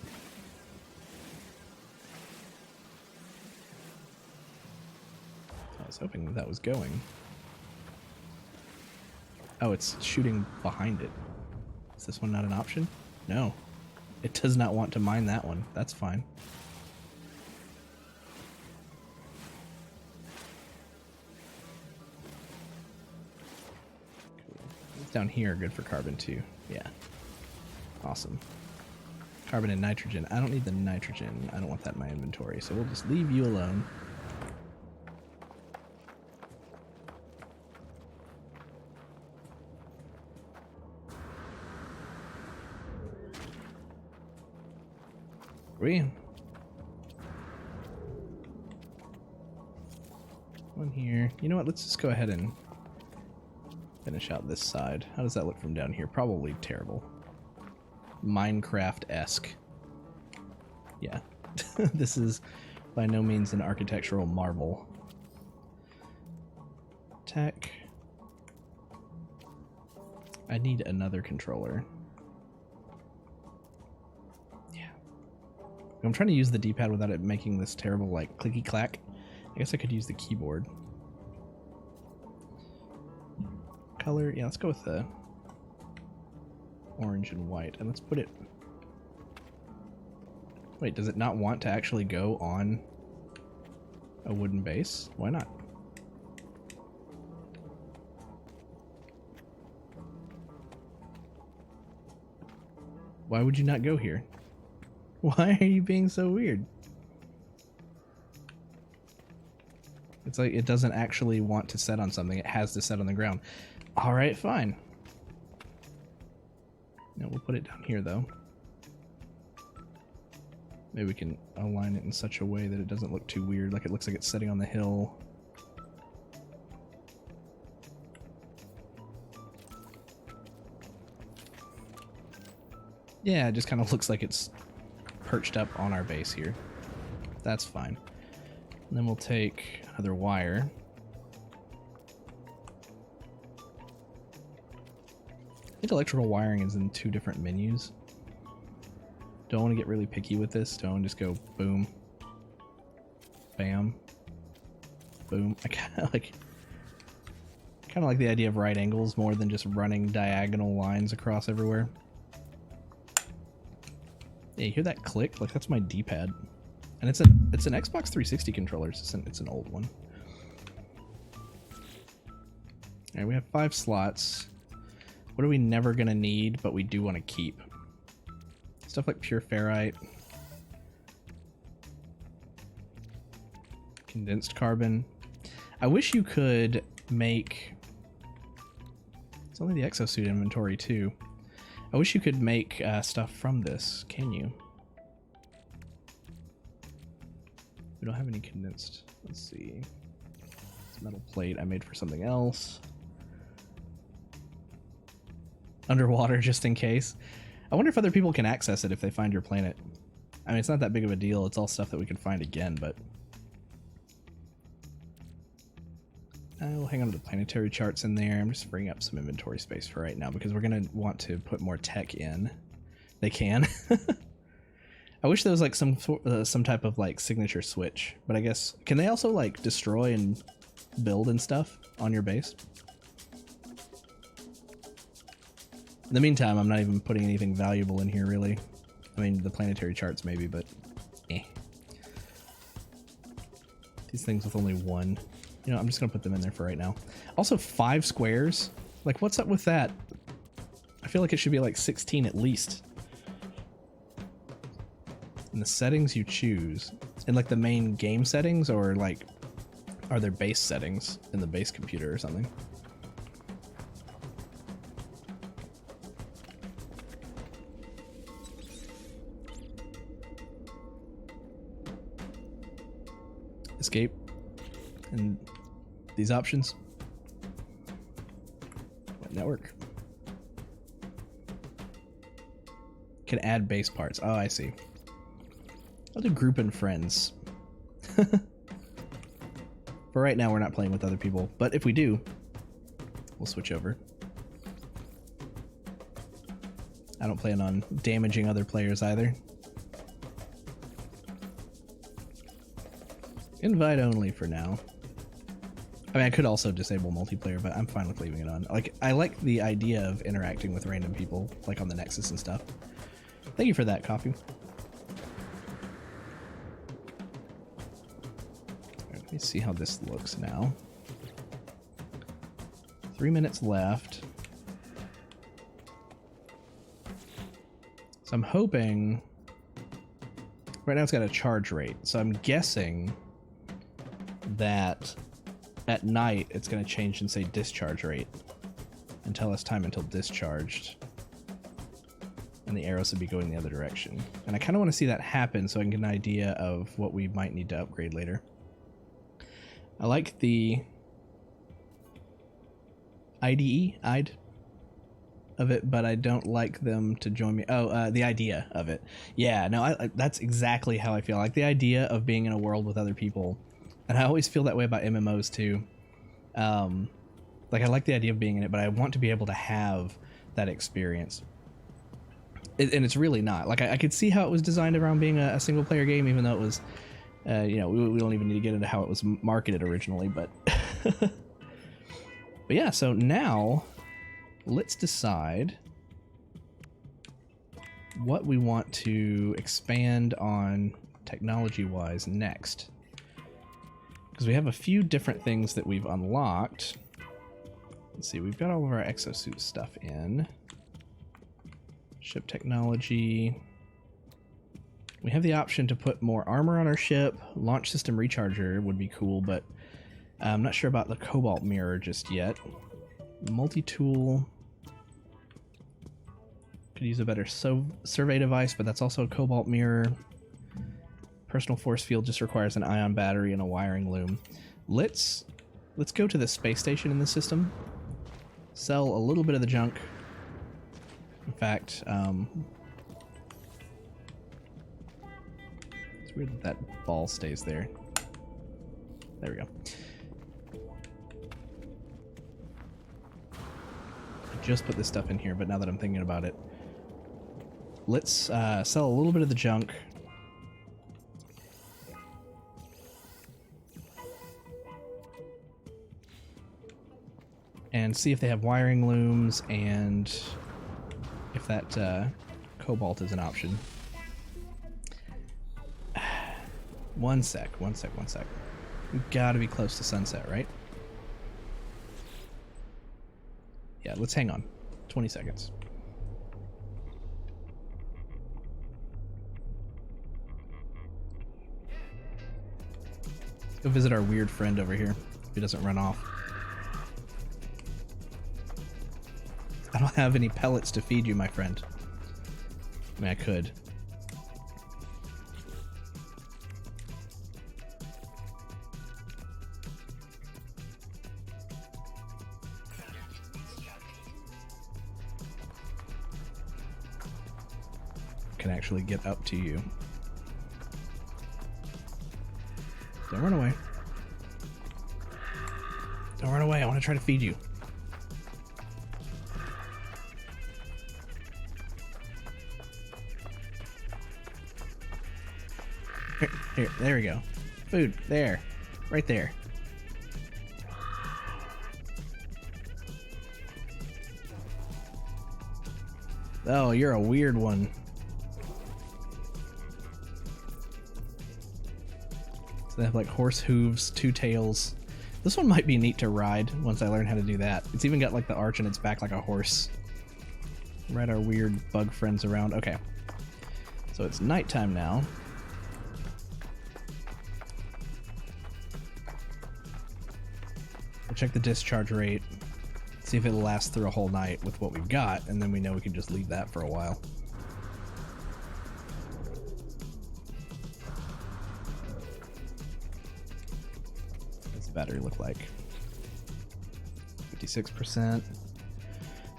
I was hoping that was going. Oh, it's shooting behind it. Is this one not an option? No. It does not want to mine that one. That's fine. Cool. It's down here, good for carbon too. Yeah. Awesome. Carbon and nitrogen. I don't need the nitrogen. I don't want that in my inventory, so we'll just leave you alone. One here. You know what? Let's just go ahead and finish out this side. How does that look from down here? Probably terrible. Minecraft-esque. Yeah. This is by no means an architectural marvel. Tech. I need another controller. I'm trying to use the D-pad without it making this terrible, like, clicky clack. I guess I could use the keyboard. Color, yeah, let's go with the orange and white. And let's put it... Wait, does it not want to actually go on a wooden base? Why not? Why would you not go here? Why are you being so weird? It's like it doesn't actually want to set on something. It has to set on the ground. All right, fine. No, we'll put it down here, though. Maybe we can align it in such a way that it doesn't look too weird, like it looks like it's sitting on the hill. Yeah, it just kind of looks like it's perched up on our base here. That's fine. And then we'll take another wire. I think electrical wiring is in 2 different menus. Don't want to get really picky with this. Don't just go boom, bam, boom. I kind of like the idea of right angles more than just running diagonal lines across everywhere. Yeah, you hear that click? Like that's my D-pad, and it's an Xbox 360 controller. It's an old one. All right, we have 5 slots. What are we never gonna need, but we do want to keep? Stuff like pure ferrite, condensed carbon. I wish you could make. It's only the exosuit inventory too. I wish you could make stuff from this. Can you? We don't have any condensed. Let's see. It's metal plate I made for something else. Underwater, just in case. I wonder if other people can access it if they find your planet. I mean, it's not that big of a deal. It's all stuff that we can find again, but... We'll hang on to the planetary charts in there. I'm just freeing up some inventory space for right now because we're going to want to put more tech in. They can. I wish there was like some type of like signature switch, but I guess... Can they also like destroy and build and stuff on your base? In the meantime, I'm not even putting anything valuable in here, really. I mean, the planetary charts maybe, but eh. These things with only 1. You know, I'm just going to put them in there for right now. Also, 5 squares? Like, what's up with that? I feel like it should be like 16 at least. And the settings you choose, in like the main game settings, or like, are there base settings in the base computer or something? Escape and these options. What network? Can add base parts. Oh, I see. I'll do group and friends. For right now, we're not playing with other people, but if we do, we'll switch over. I don't plan on damaging other players either. Invite only for now. I mean, I could also disable multiplayer, but I'm fine with leaving it on. Like, I like the idea of interacting with random people, like on the Nexus and stuff. Thank you for that, Coffee. Right, let me see how this looks now. 3 minutes left. So I'm hoping... Right now it's got a charge rate, so I'm guessing that at night it's going to change and say discharge rate and tell us time until discharged, and the arrows would be going the other direction. And I kind of want to see that happen so I can get an idea of what we might need to upgrade later. I like the IDE of it, but I don't like them to join me. Oh, the idea of it. Yeah, no, that's exactly how I feel. I like the idea of being in a world with other people. And I always feel that way about MMOs too. Like, I like the idea of being in it, but I want to be able to have that experience. And it's really not. Like, I could see how it was designed around being a single player game, even though it was, you know, we don't even need to get into how it was marketed originally, but... But yeah, so now, let's decide what we want to expand on technology-wise next. Because we have a few different things that we've unlocked. Let's see, we've got all of our exosuit stuff in. Ship technology. We have the option to put more armor on our ship. Launch system recharger would be cool, but I'm not sure about the cobalt mirror just yet. Multi-tool. Could use a better survey device, but that's also a cobalt mirror. Personal force field just requires an ion battery and a wiring loom. Let's go to the space station in the system. Sell a little bit of the junk. In fact, it's weird that that ball stays there. There we go. I just put this stuff in here, but now that I'm thinking about it, let's sell a little bit of the junk. And see if they have wiring looms and if that cobalt is an option. One sec. We've got to be close to sunset, right? Yeah, let's hang on. 20 seconds. Let's go visit our weird friend over here if he doesn't run off. I don't have any pellets to feed you, my friend. I mean, I could. Can actually get up to you. Don't run away. Don't run away. I want to try to feed you. Here, there we go. Food, there. Right there. Oh, you're a weird one. So they have like horse hooves, two tails. This one might be neat to ride once I learn how to do that. It's even got like the arch in its back like a horse. Ride our weird bug friends around. Okay. So it's nighttime now. We'll check the discharge rate, see if it'll last through a whole night with what we've got, and then we know we can just leave that for a while. What's the battery look like? 56%.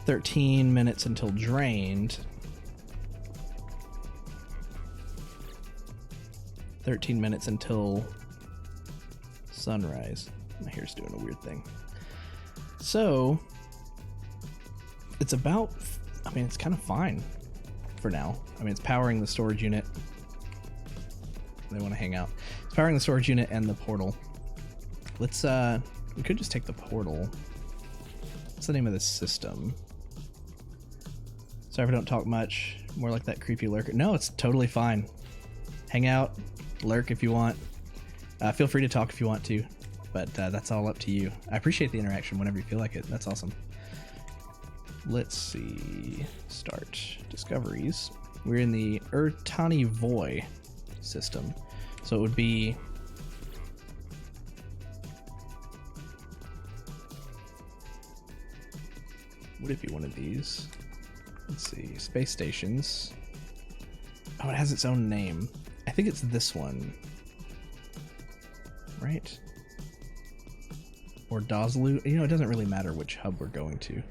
13 minutes until drained. 13 minutes until sunrise. My hair's doing a weird thing. So, it's about, I mean, it's kind of fine for now. I mean, it's powering the storage unit. They want to hang out. It's powering the storage unit and the portal. Let's, we could just take the portal. What's the name of this system? Sorry if I don't talk much. More like that creepy lurker. No, it's totally fine. Hang out, lurk if you want. Feel free to talk if you want to. But that's all up to you. I appreciate the interaction whenever you feel like it. That's awesome. Let's see. Start discoveries. We're in the Urtani Voy system. So it would be... Would it be one of these? Let's see. Space stations. Oh, it has its own name. I think it's this one. Right? Or Doslu. You know, it doesn't really matter which hub we're going to.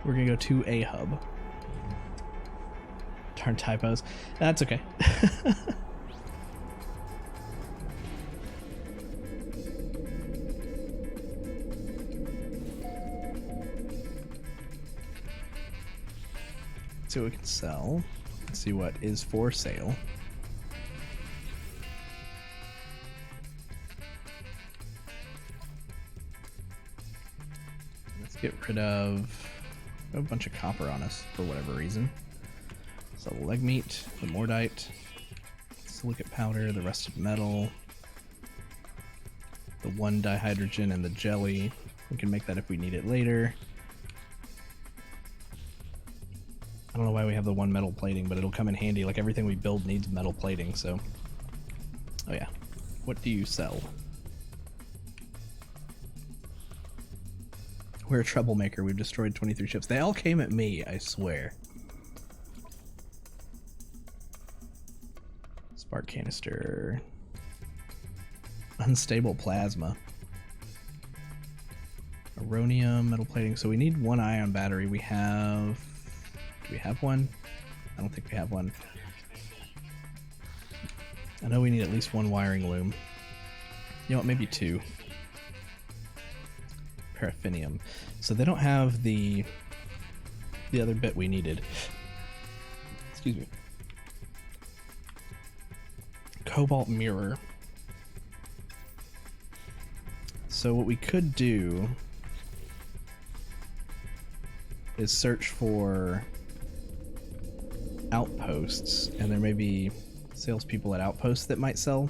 We're gonna go to a hub. Darn typos. That's okay. See what we can sell. Let's see what is for sale. Get rid of a bunch of copper on us for whatever reason. So the leg meat, the mordite, silicate powder, the rusted metal, the one dihydrogen, and the jelly. We can make that if we need it later. don't know why we have the one metal plating, but it'll come in handy. Like everything we build needs metal plating, so. Oh yeah. What do you sell? We're a troublemaker. We've destroyed 23 ships. They all came at me, I swear. Spark canister. Unstable plasma. Aronium, metal plating. So we need one ion battery. We have... Do we have one? I don't think we have one. I know we need at least one wiring loom. You know what, maybe two. Paraffinium. So they don't have the other bit we needed. Excuse me. Cobalt mirror. So what we could do is search for outposts, and there may be salespeople at outposts that might sell.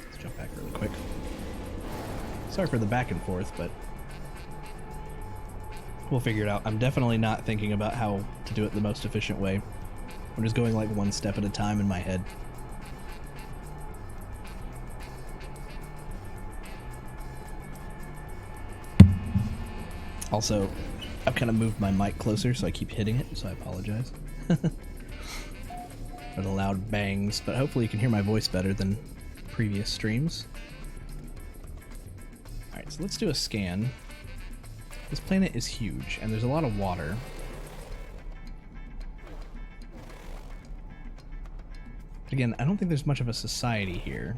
Let's jump back really quick. Sorry for the back and forth, but we'll figure it out. I'm definitely not thinking about how to do it the most efficient way. I'm just going like one step at a time in my head. Also, I've kind of moved my mic closer, so I keep hitting it, so I apologize. For the loud bangs, but hopefully you can hear my voice better than previous streams. Alright, so let's do a scan. This planet is huge, and there's a lot of water. But again, I don't think there's much of a society here.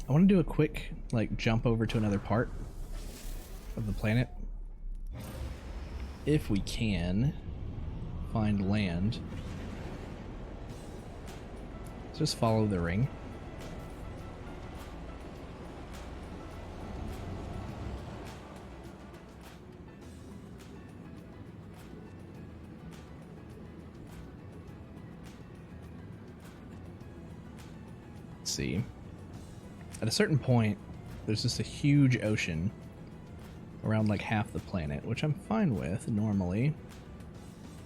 I want to do a quick, like, jump over to another part of the planet. If we can find land. Just follow the ring. Let's see. At a certain point, there's just a huge ocean around like half the planet, which I'm fine with normally,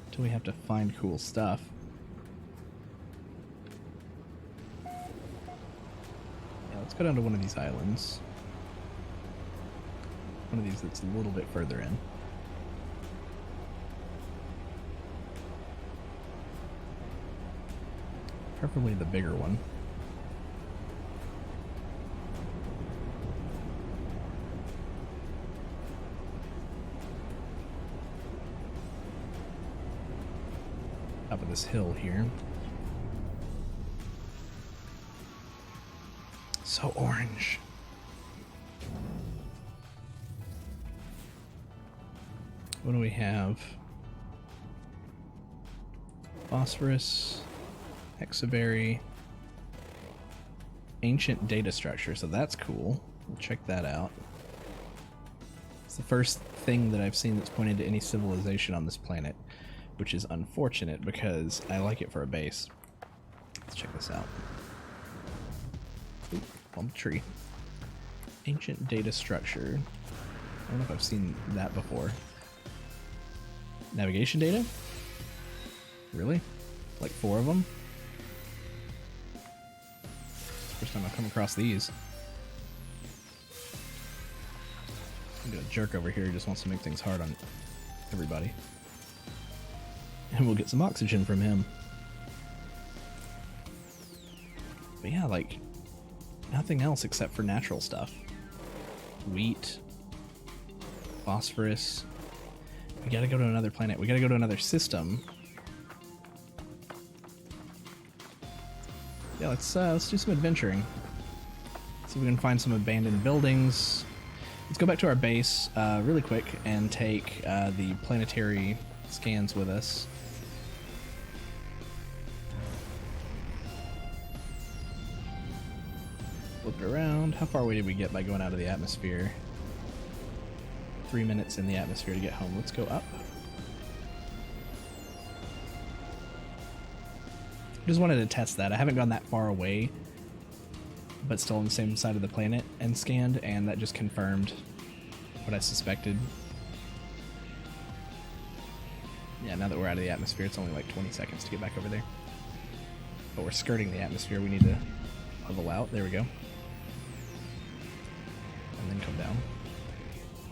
until we have to find cool stuff. Yeah, let's go down to one of these islands. One of these that's a little bit further in. Preferably the bigger one. Top of this hill here. So orange. What do we have? Phosphorus, hexaberry, ancient data structure, so that's cool. We'll check that out. It's the first thing that I've seen that's pointed to any civilization on this planet, which is unfortunate because I like it for a base. Let's check this out. Ooh, palm tree. Ancient data structure. I don't know if I've seen that before. Navigation data? Really? Like 4 of them? First time I've come across these. I'm gonna jerk over here who just wants to make things hard on everybody. And we'll get some oxygen from him. But yeah, like, nothing else except for natural stuff. Wheat. Phosphorus. We gotta go to another planet. We gotta go to another system. Yeah, let's do some adventuring. See if we can find some abandoned buildings. Let's go back to our base really quick and take the planetary scans with us. Flip it around. How far away did we get by going out of the atmosphere? 3 minutes in the atmosphere to get home. Let's go up. Just wanted to test that. I haven't gone that far away, but still on the same side of the planet and scanned, and that just confirmed what I suspected. Yeah, now that we're out of the atmosphere, it's only like 20 seconds to get back over there. But we're skirting the atmosphere. We need to level out. There we go. And then come down.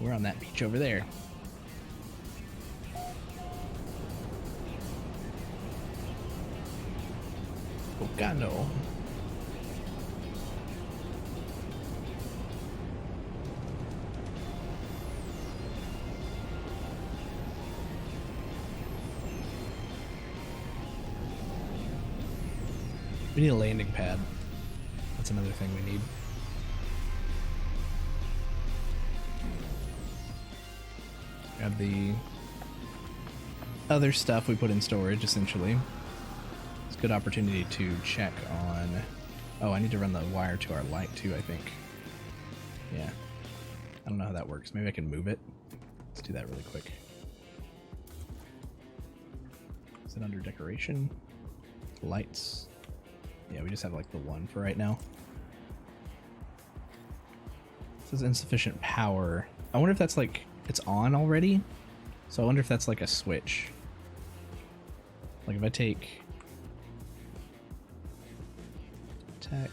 We're on that beach over there. Volcano. We need a landing pad. That's another thing we need. Grab the other stuff we put in storage, essentially. It's a good opportunity to check on... Oh, I need to run the wire to our light, too, I think. Yeah. I don't know how that works. Maybe I can move it. Let's do that really quick. Is it under decoration? Lights? Yeah, we just have like the one for right now. It says insufficient power. I wonder if that's like, it's on already? So I wonder if that's like a switch. Like if I take tech,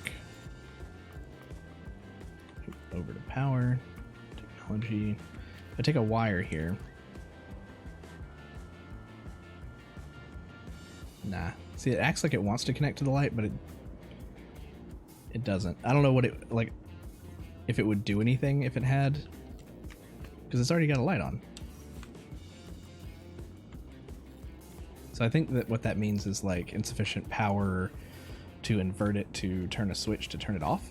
over to power, technology. If I take a wire here. Nah. See, it acts like it wants to connect to the light, but it doesn't. I don't know what it, like, if it would do anything if it had, because it's already got a light on. So I think that what that means is like insufficient power to invert it to turn a switch to turn it off.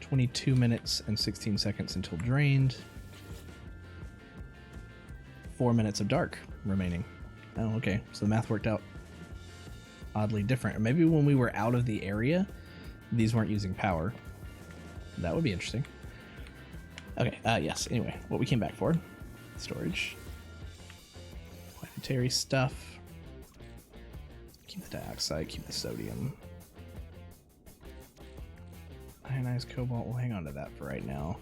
22 minutes and 16 seconds until drained. 4 minutes of dark remaining. Oh, okay. So the math worked out oddly different. Or maybe when we were out of the area, these weren't using power. That would be interesting. Okay, yes. Anyway, what we came back for. Storage. Planetary stuff. Keep the dioxide, keep the sodium. Ionized cobalt, we'll hang on to that for right now.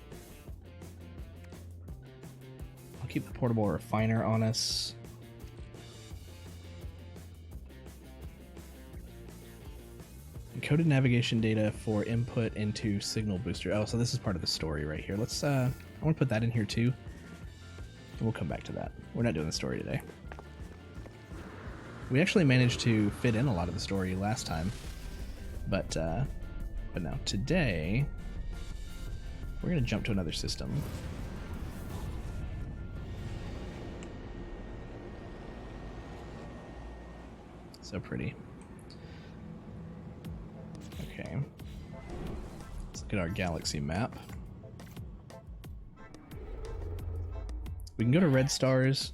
I'll keep the portable refiner on us. Encoded navigation data for input into signal booster. Oh, so this is part of the story right here. Let's, I want to put that in here too. And we'll come back to that. We're not doing the story today. We actually managed to fit in a lot of the story last time. But now today, we're going to jump to another system. So pretty. Okay. Let's look at our galaxy map. We can go to red stars.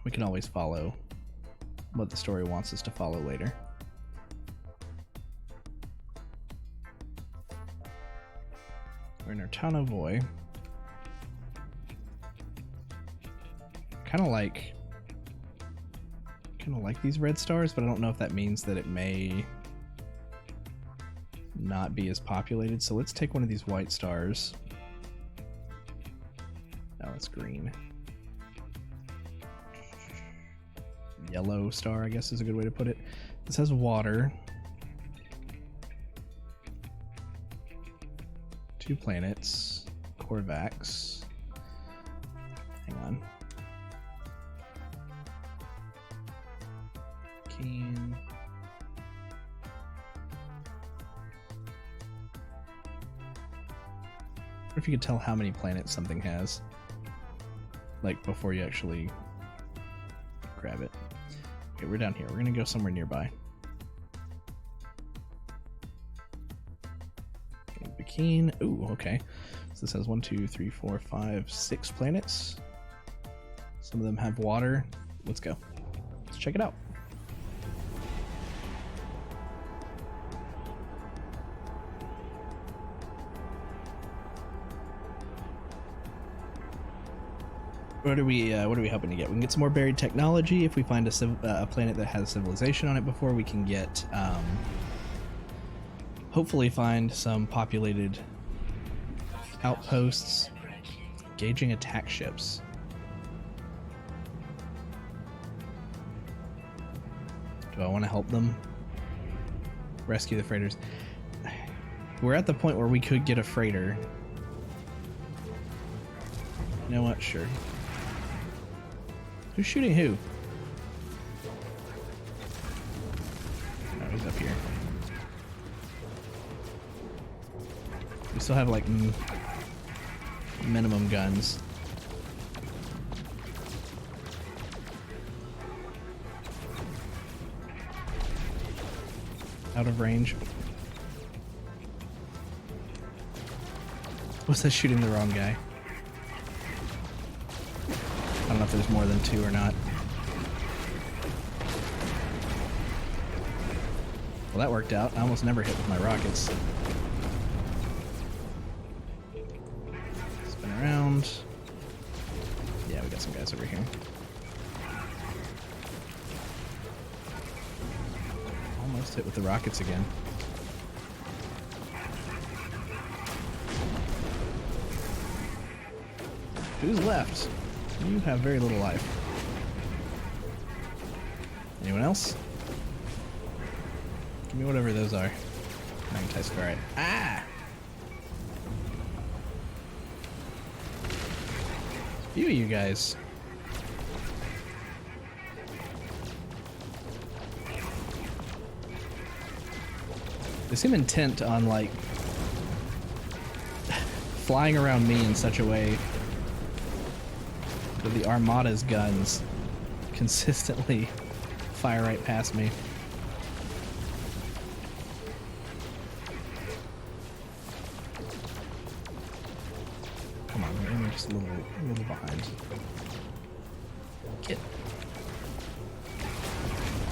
We can always follow what the story wants us to follow later. We're in Artano Voy. Kind of like these red stars, but I don't know if that means that it may not be as populated. So let's take one of these white stars. Oh, it's green. Yellow star, I guess is a good way to put it. This has water. 2 planets. Corvax. Hang on. Keen. What if you could tell how many planets something has? Like before you actually grab it. Okay, we're down here. We're gonna go somewhere nearby. Okay, Bikini. Ooh, okay. So this has 1, 2, 3, 4, 5, 6 planets. Some of them have water. Let's go. Let's check it out. What are we hoping to get? We can get some more buried technology. If we find a planet that has civilization on it before, we can get hopefully find some populated outposts. Gauging attack ships. Do I want to help them? Rescue the freighters. We're at the point where we could get a freighter. You know what? Sure. Who's shooting who? Oh, he's up here. We still have like minimum guns. Out of range. Was that shooting the wrong guy? I don't know if there's more than two or not. Well, that worked out. I almost never hit with my rockets. Spin around. Yeah, we got some guys over here. Almost hit with the rockets again. Who's left? You have very little life. Anyone else? Give me whatever those are. Magnetized ferrite. Ah! A few of you guys. They seem intent on, like, flying around me in such a way that the Armada's guns consistently fire right past me. Come on, we're just a little behind. Get.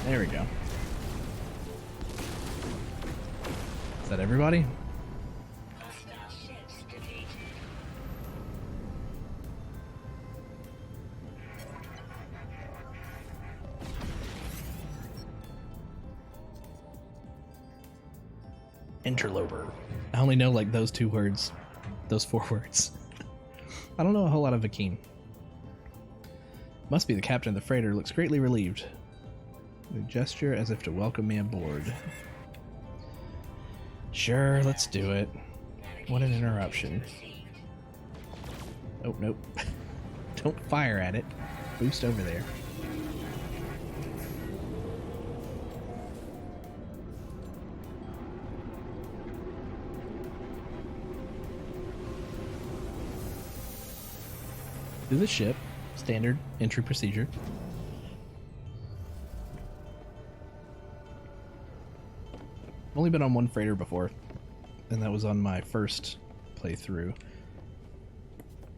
There we go. Is that everybody? Interloper. I only know like those 2 words. Those 4 words. I don't know a whole lot of Vakeen. Must be the captain of the freighter. Looks greatly relieved. The gesture as if to welcome me aboard. Sure, let's do it. What an interruption. Oh, nope. Don't fire at it. Boost over there. To the ship. Standard entry procedure. I've only been on one freighter before, and that was on my first playthrough.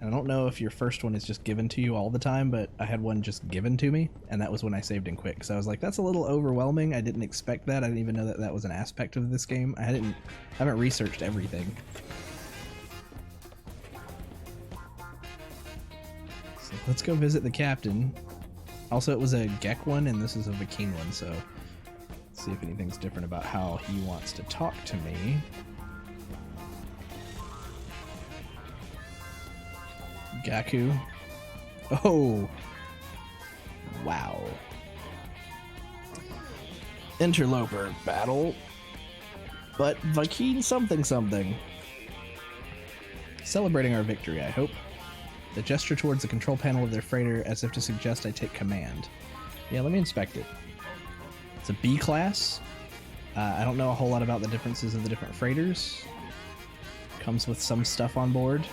And I don't know if your first one is just given to you all the time, but I had one just given to me, and that was when I saved and quit. So I was like, that's a little overwhelming. I didn't expect that. I didn't even know that that was an aspect of this game. I haven't researched everything. So let's go visit the captain. Also, it was a Gek one, and this is a Vakeen one, so let's see if anything's different about how he wants to talk to me. Gaku. Oh. Wow. Interloper battle. But Vakeen something something. Celebrating our victory, I hope. The gesture towards the control panel of their freighter as if to suggest I take command. Yeah, let me inspect it. It's a B class. I don't know a whole lot about the differences of the different freighters. Comes with some stuff on board.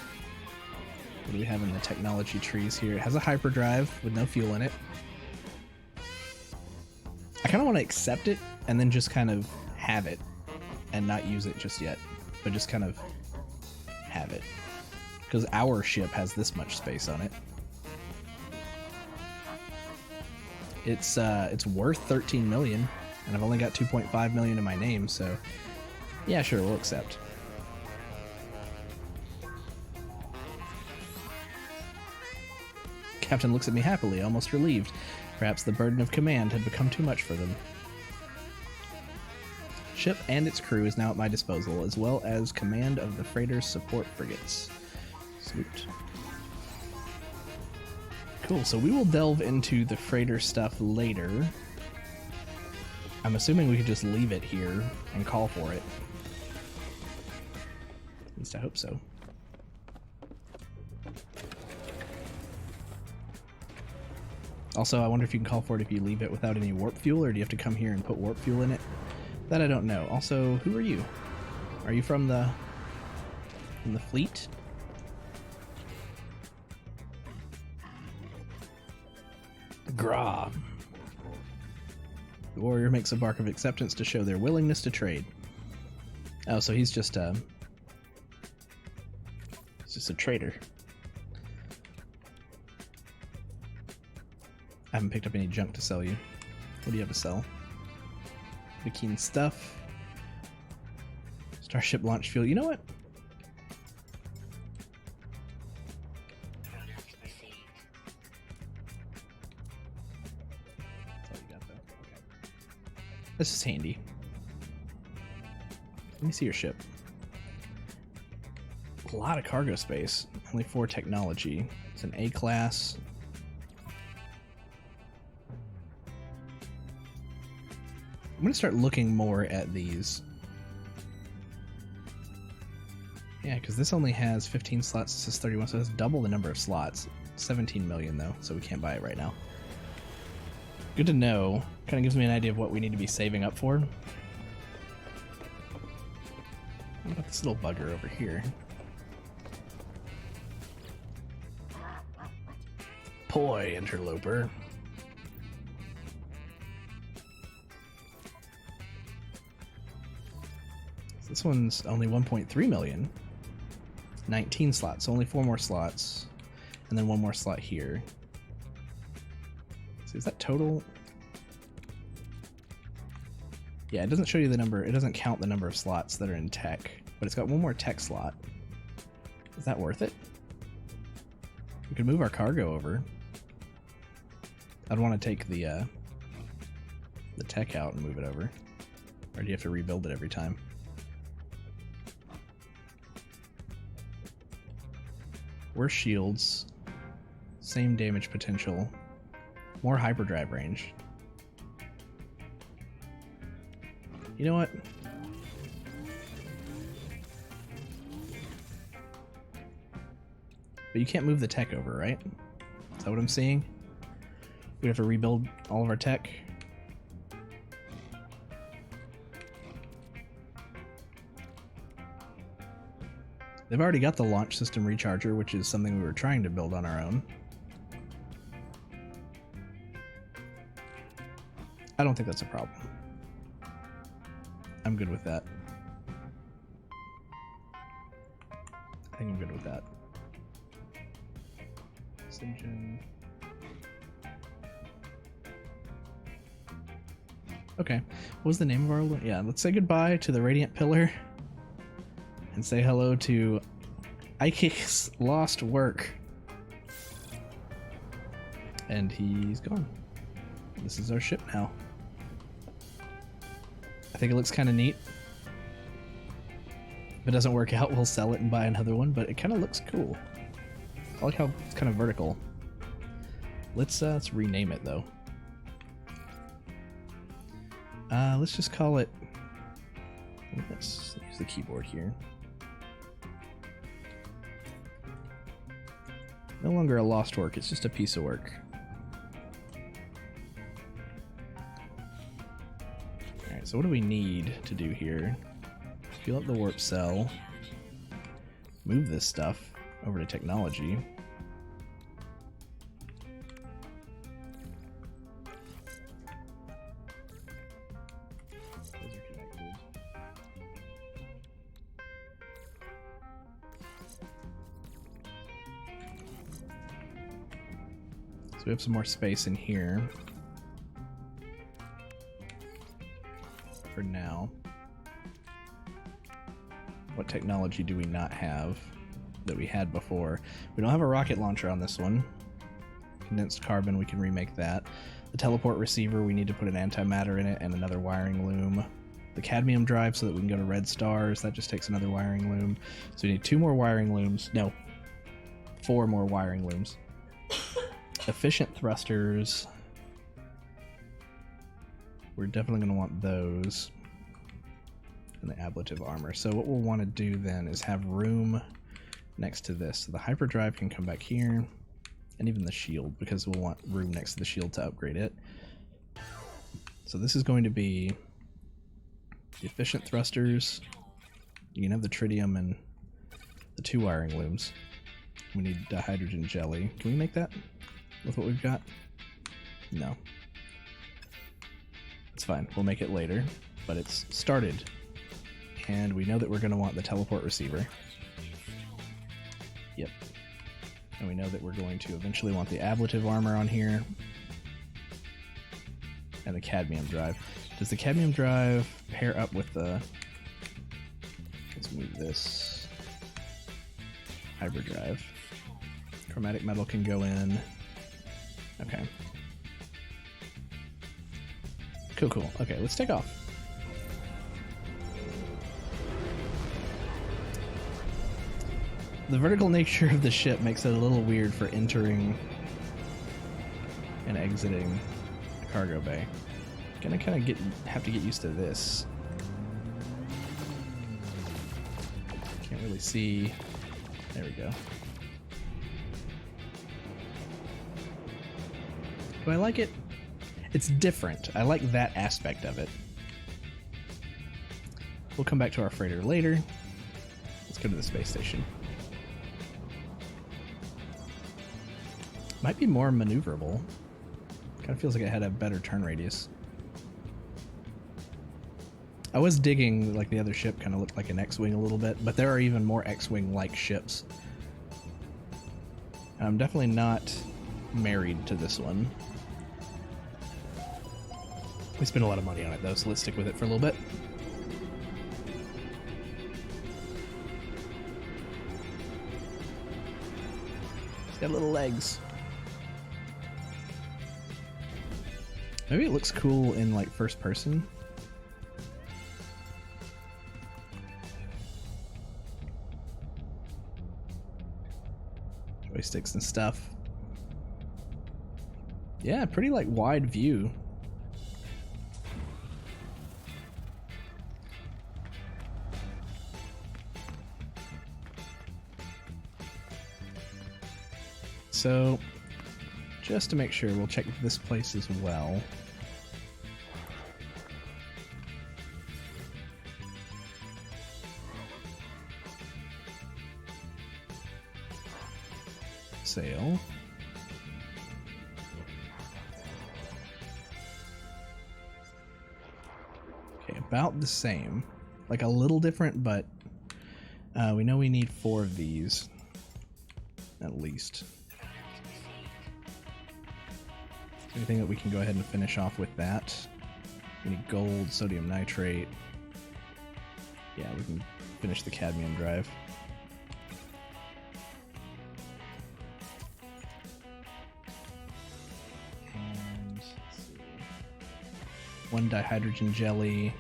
What do we have in the technology trees here? It has a hyperdrive with no fuel in it. I kind of want to accept it and then just kind of have it and not use it just yet, but just kind of have it. Because our ship has this much space on it. It's worth 13 million, and I've only got 2.5 million in my name, so yeah, sure, we'll accept. Captain looks at me happily, almost relieved. Perhaps the burden of command had become too much for them. ship and its crew is now at my disposal, as well as command of the freighter's support frigates. Sweet. Cool, so we will delve into the freighter stuff later. I'm assuming we could just leave it here and call for it. At least I hope so. Also, I wonder if you can call for it if you leave it without any warp fuel, or do you have to come here and put warp fuel in it? That I don't know. Also, who are you? Are you from the fleet? Gra. The warrior makes a bark of acceptance to show their willingness to trade. Oh, so he's just a trader. I haven't picked up any junk to sell you. What do you have to sell? Bikini stuff. Starship launch fuel. You know what? This is handy. Let me see your ship. A lot of cargo space. Only 4 technology. It's an A class. I'm gonna start looking more at these. Yeah, because this only has 15 slots. This is 31, so that's double the number of slots. 17 million though, so we can't buy it right now. Good to know. Kind of gives me an idea of what we need to be saving up for. What about this little bugger over here? Poi, interloper. This one's only 1.3 million. 19 slots, so only 4 more slots. And then 1 more slot here. So is that total? Yeah, it doesn't show you the number. It doesn't count the number of slots that are in tech, but it's got 1 more tech slot. Is that worth it? We could move our cargo over. I'd want to take the tech out and move it over. Or do you have to rebuild it every time? Worse shields. Same damage potential. More hyperdrive range. You know what? But you can't move the tech over, right? Is that what I'm seeing? We have to rebuild all of our tech. They've already got the launch system recharger, which is something we were trying to build on our own. I don't think that's a problem. I'm good with that. I think I'm good with that. Ascension. Okay. What was the name of our... Yeah, let's say goodbye to the Radiant Pillar. And say hello to Ikek's lost work. And he's gone. This is our ship now. I think it looks kind of neat. If it doesn't work out, we'll sell it and buy another one, but it kind of looks cool. I like how it's kind of vertical. Let's rename it though. Let's just call it... Let's use the keyboard here. No longer a lost work, it's just a piece of work. Alright, so what do we need to do here? Fill up the warp cell. Move this stuff over to technology. Those are connected. So we have some more space in here. For now. What technology do we not have that we had before? We don't have a rocket launcher on this one. Condensed carbon, we can remake that. The teleport receiver, we need to put an antimatter in it and another wiring loom. the cadmium drive so that we can go to red stars. That just takes another wiring loom. So we need 2 more wiring looms. No, 4 more wiring looms. Efficient thrusters. We're definitely going to want those. And the ablative armor. So what we'll want to do then is have room next to this. So the hyperdrive can come back here, and even the shield, because we'll want room next to the shield to upgrade it. So this is going to be the efficient thrusters. You can have the tritium and the 2 wiring looms. We need dihydrogen jelly. Can we make that with what we've got? No. It's fine. We'll make it later, but it's started. And we know that we're going to want the teleport receiver. Yep. And we know that we're going to eventually want the ablative armor on here. And the cadmium drive. Does the cadmium drive pair up with the... Let's move this. Hyperdrive. Chromatic metal can go in. Okay. Cool, cool. Okay, let's take off. The vertical nature of the ship makes it a little weird for entering and exiting the cargo bay. Gonna kind of have to get used to this. Can't really see. There we go. Do I like it? It's different. I like that aspect of it. We'll come back to our freighter later. Let's go to the space station. Might be more maneuverable. Kind of feels like it had a better turn radius. I was digging like the other ship kind of looked like an X-Wing a little bit, but there are even more X-Wing-like ships. I'm definitely not married to this one. We spent a lot of money on it though, so let's stick with it for a little bit. It's got little legs. Maybe it looks cool in like first person. Joysticks and stuff. Yeah, pretty like wide view. So, just to make sure, we'll check this place as well. Sail. Okay, about the same. Like a little different, but we know we need 4 of these. At least. Anything that we can go ahead and finish off with that. We need gold, sodium nitrate. Yeah, we can finish the cadmium drive. And let's see. 1 dihydrogen jelly.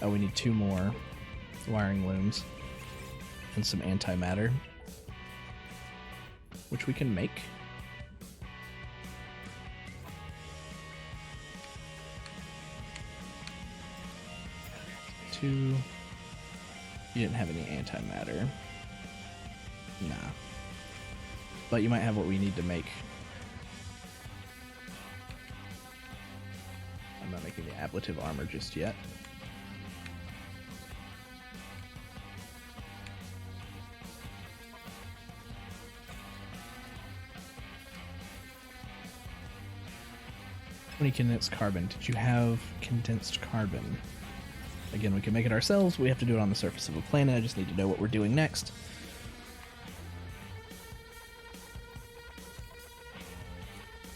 Oh, we need 2 more wiring looms. And some antimatter. Which we can make. You didn't have any antimatter. Nah. But you might have what we need to make. I'm not making the ablative armor just yet. How many condensed carbon? Did you have condensed carbon? Again, we can make it ourselves. We have to do it on the surface of a planet. I just need to know what we're doing next.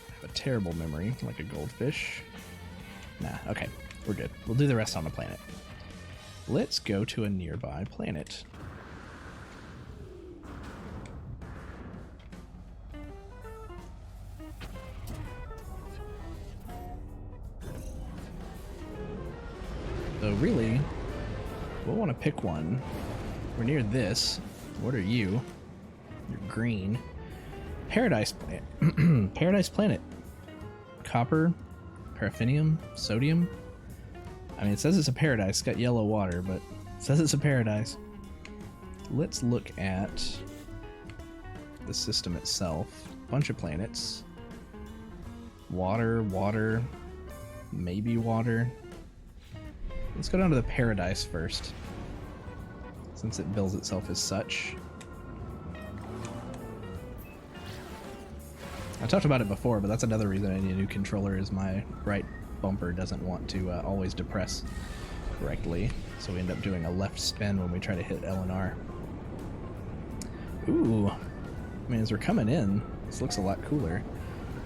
I have a terrible memory, like a goldfish. Nah, okay, we're good. We'll do the rest on the planet. Let's go to a nearby planet. So really, we'll want to pick one. We're near this. What are you? You're green. Paradise Planet. Paradise Planet. Copper, paraffinium, sodium. I mean, it says it's a paradise. It's got yellow water, but it says it's a paradise. Let's look at the system itself. Bunch of planets. Water, water, maybe water. Let's go down to the paradise first, since it bills itself as such. I talked about it before, but that's another reason I need a new controller, is my right bumper doesn't want to always depress correctly, so we end up doing a left spin when we try to hit L and R. Ooh, I mean, as we're coming in, this looks a lot cooler.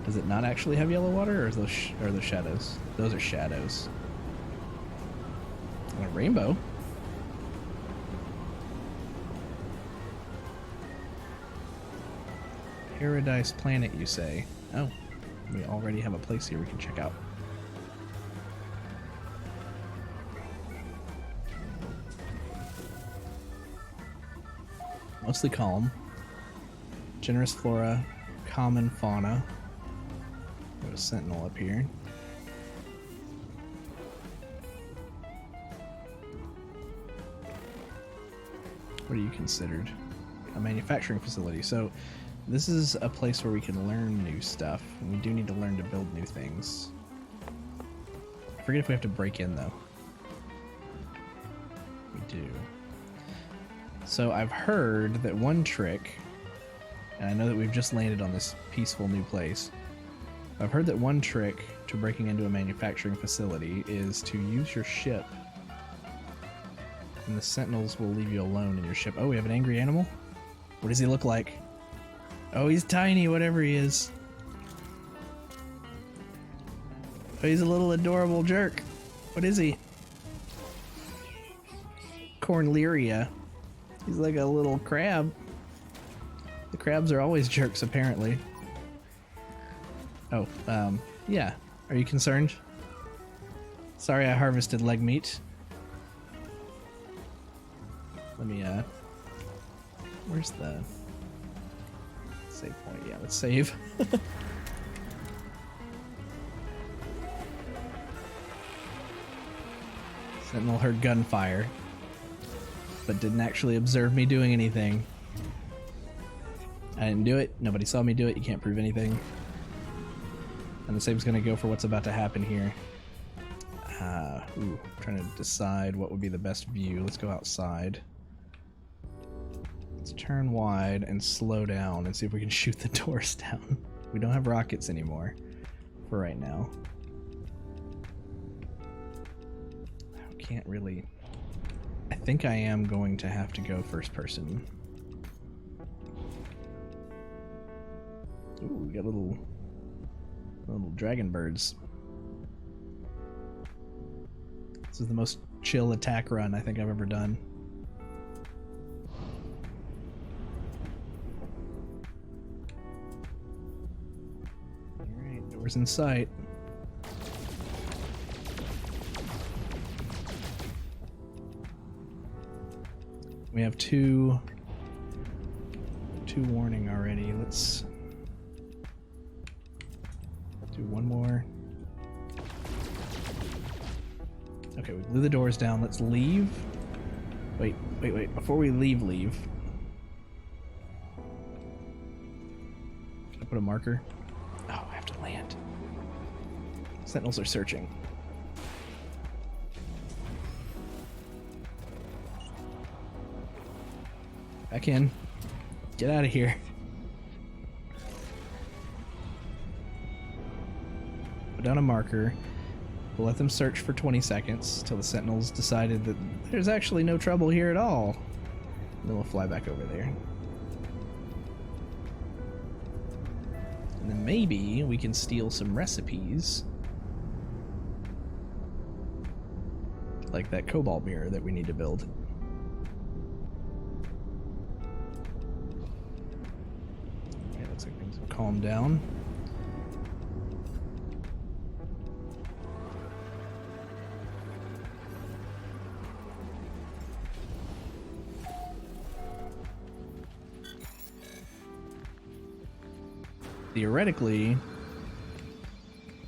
Does it not actually have yellow water, or are those shadows? Those are shadows. And a rainbow. Paradise Planet, you say? Oh, we already have a place here we can check out. Mostly calm. Generous flora, common fauna. Got a sentinel up here. What are you considered? A manufacturing facility. So this is a place where we can learn new stuff. We do need to learn to build new things. I forget if we have to break in, though. We do. So I've heard that one trick, and I know that we've just landed on this peaceful new place. I've heard that one trick to breaking into a manufacturing facility is to use your ship, and the sentinels will leave you alone in your ship. Oh, we have an angry animal? What does he look like? Oh, he's tiny, whatever he is. Oh, he's a little adorable jerk. What is he? Cornleria. He's like a little crab. The crabs are always jerks, apparently. Oh, yeah. Are you concerned? Sorry I harvested leg meat. Let me, where's the save point? Yeah, let's save. Sentinel heard gunfire, but didn't actually observe me doing anything. I didn't do it. Nobody saw me do it. You can't prove anything. And the save's gonna go for what's about to happen here. Ooh, I'm trying to decide what would be the best view. Let's go outside. Let's turn wide and slow down and see if we can shoot the doors down. We don't have rockets anymore for right now. I can't really... I think I am going to have to go first person. Ooh, we got little dragon birds. This is the most chill attack run I think I've ever done. Alright, doors in sight. We have two warning already. Let's do one more. Okay, we blew the doors down. Let's leave. Wait. Before we leave. Can I put a marker? Oh, I have to land. Sentinels are searching. Back in. Get out of here. Put down a marker. We'll let them search for 20 seconds till the sentinels decided that there's actually no trouble here at all. And then we'll fly back over there. And then maybe we can steal some recipes. Like that cobalt mirror that we need to build. Okay, looks like things have calmed down. theoretically,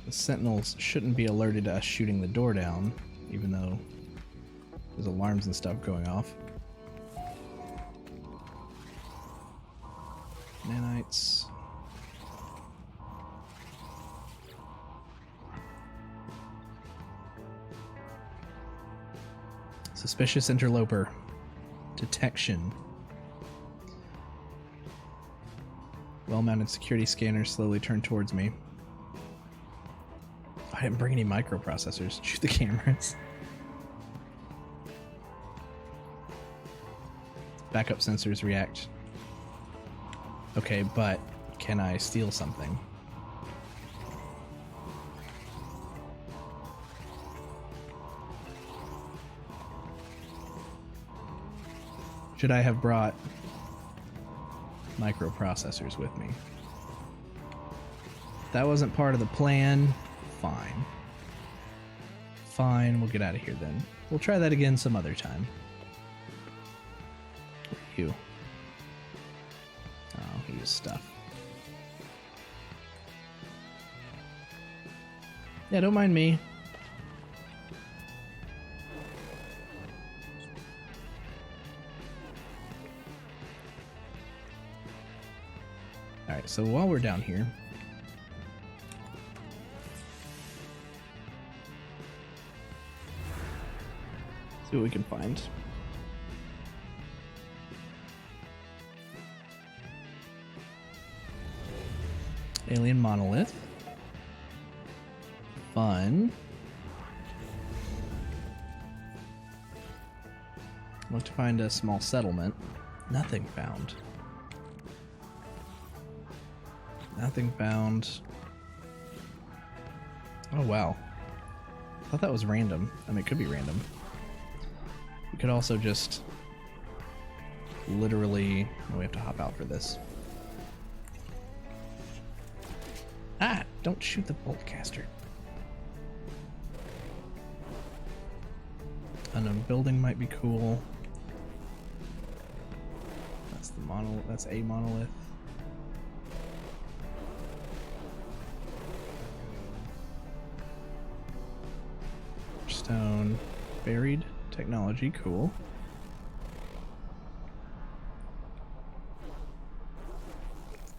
the sentinels shouldn't be alerted to us shooting the door down, even though there's alarms and stuff going off. Nanites. Suspicious interloper. Detection. Well-mounted security scanners slowly turn towards me. I didn't bring any microprocessors. Shoot the cameras. Backup sensors react. Okay, but can I steal something? Should I have brought microprocessors with me? That wasn't part of the plan. Fine. Fine, we'll get out of here then. We'll try that again some other time. Where are you? Oh, he was stuff. Yeah, don't mind me. Alright, so while we're down here, see what we can find. Alien monolith. Fun. Look to find a small settlement. Nothing found. Nothing found. Oh wow. I thought that was random. I mean, it could be random. We could also just literally... Oh, we have to hop out for this. Ah! Don't shoot the bolt caster. Unknown building might be cool. That's the monolith. That's a monolith. Stone. Buried technology. Cool.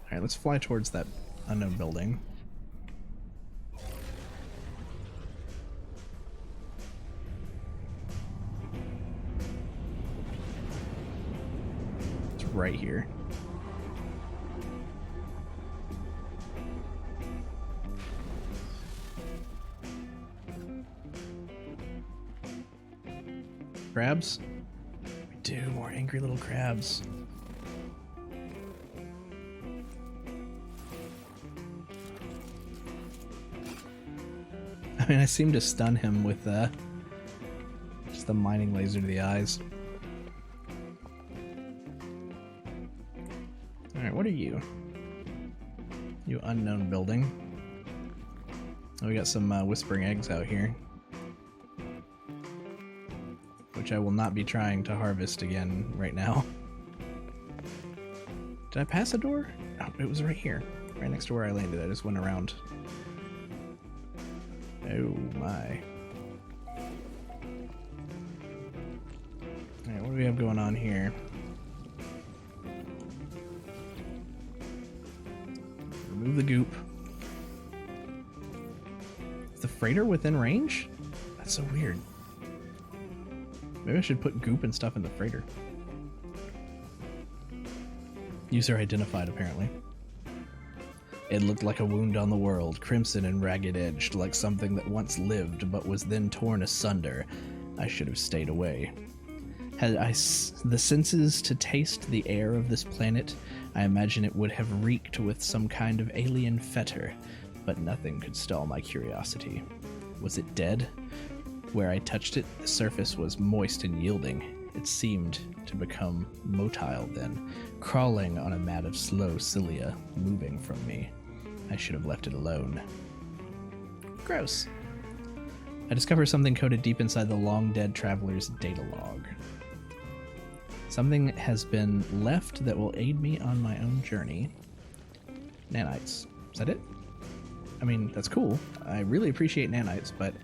Alright, let's fly towards that unknown building. It's right here. Crabs? We do, more angry little crabs. I mean, I seem to stun him with just the mining laser to the eyes. Alright, what are you? You unknown building. Oh, we got some whispering eggs out here, which I will not be trying to harvest again right now. Did I pass a door? Oh, it was right here. Right next to where I landed. I just went around. Oh my. Alright, what do we have going on here? Remove the goop. Is the freighter within range? That's so weird. Maybe I should put goop and stuff in the freighter. User identified, apparently. It looked like a wound on the world, crimson and ragged-edged, like something that once lived but was then torn asunder. I should have stayed away. Had I the senses to taste the air of this planet, I imagine it would have reeked with some kind of alien fetor, but nothing could stall my curiosity. Was it dead? Where I touched it, the surface was moist and yielding. It seemed to become motile then, crawling on a mat of slow cilia, moving from me. I should have left it alone. Gross. I discover something coded deep inside the long-dead traveler's data log. Something has been left that will aid me on my own journey. Nanites. Is that it? I mean, that's cool. I really appreciate nanites, but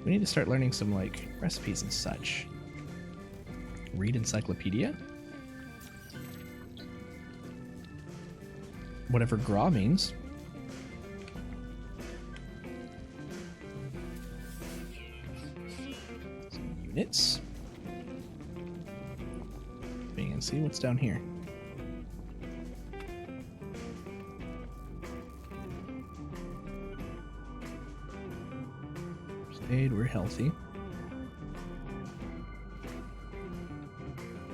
we need to start learning some, like, recipes and such. Read encyclopedia? Whatever gra means. Some units. Being and see what's down here. Aid, we're healthy.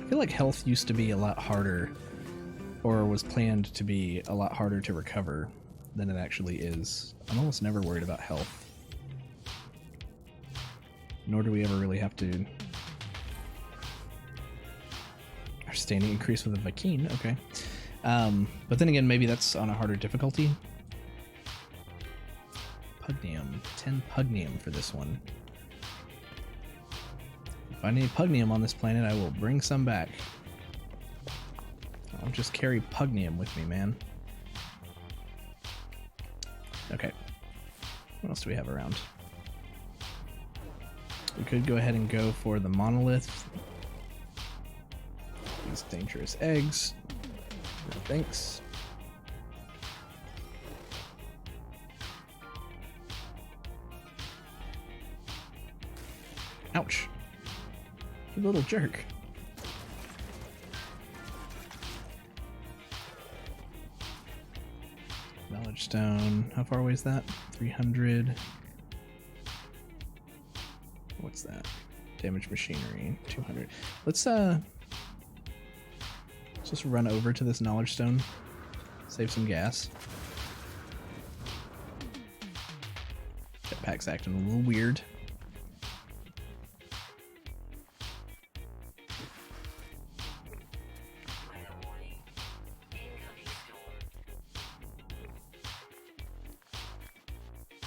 I feel like health used to be a lot harder, or was planned to be a lot harder to recover than it actually is. I'm almost never worried about health. Nor do we ever really have to... Our standing increase with a Vakeen, okay. But then again, maybe that's on a harder difficulty. Pugnium. 10 Pugnium for this one. If I need Pugnium on this planet, I will bring some back. I'll just carry Pugnium with me, man. Okay. What else do we have around? We could go ahead and go for the monolith. These dangerous eggs. No thanks. Ouch. You little jerk. Knowledge stone. How far away is that? 300. What's that? Damage machinery. 200. Let's just run over to this knowledge stone. Save some gas. Jetpack's acting a little weird.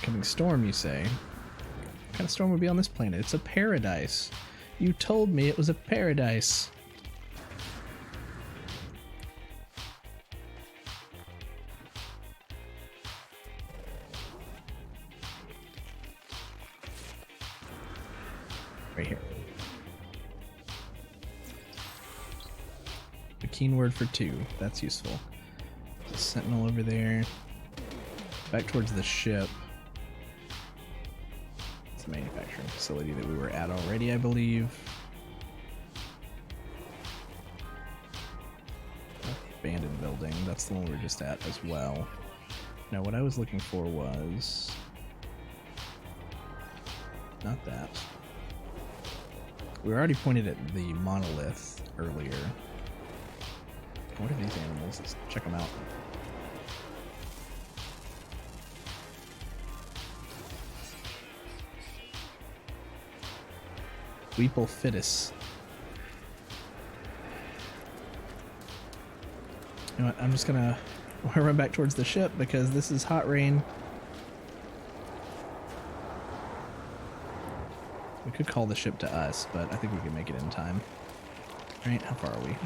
Coming storm, you say? What kind of storm would be on this planet? It's a paradise. You told me it was a paradise. Right here. The keen word for 2. That's useful. There's a sentinel over there. Back towards the ship. Manufacturing facility that we were at already, I believe. Abandoned building, that's the one we were just at as well. Now what I was looking for was... not that. We were already pointed at the monolith earlier. What are these animals? Let's check them out. Weeple Fitus. You know what, I'm just gonna run back towards the ship because this is hot rain. We could call the ship to us, but I think we can make it in time. Alright, how far are we?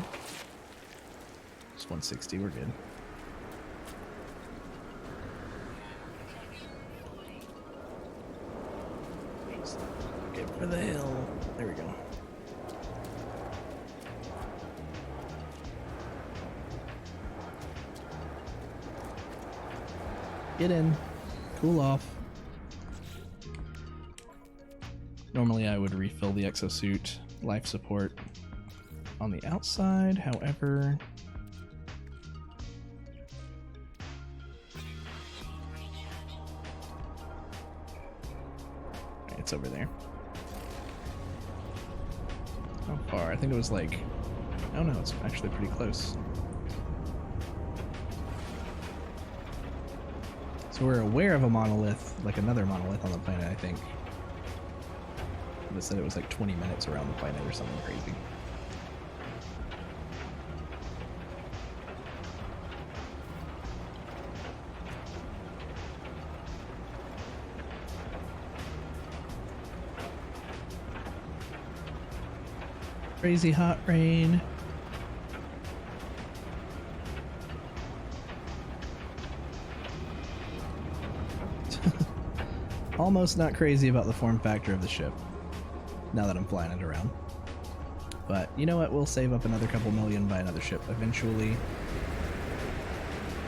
Just 160, we're good. Get for the hill. There we go. Get in. Cool off. Normally I would refill the exosuit life support on the outside, however... it's over there. How far? I think it was like... oh no, it's actually pretty close. So we're aware of a monolith, like another monolith on the planet, I think. They said it was like 20 minutes around the planet or something crazy. Crazy hot rain. almost not crazy about the form factor of the ship, now that I'm flying it around. But you know what? We'll save up another couple million, buy another ship eventually.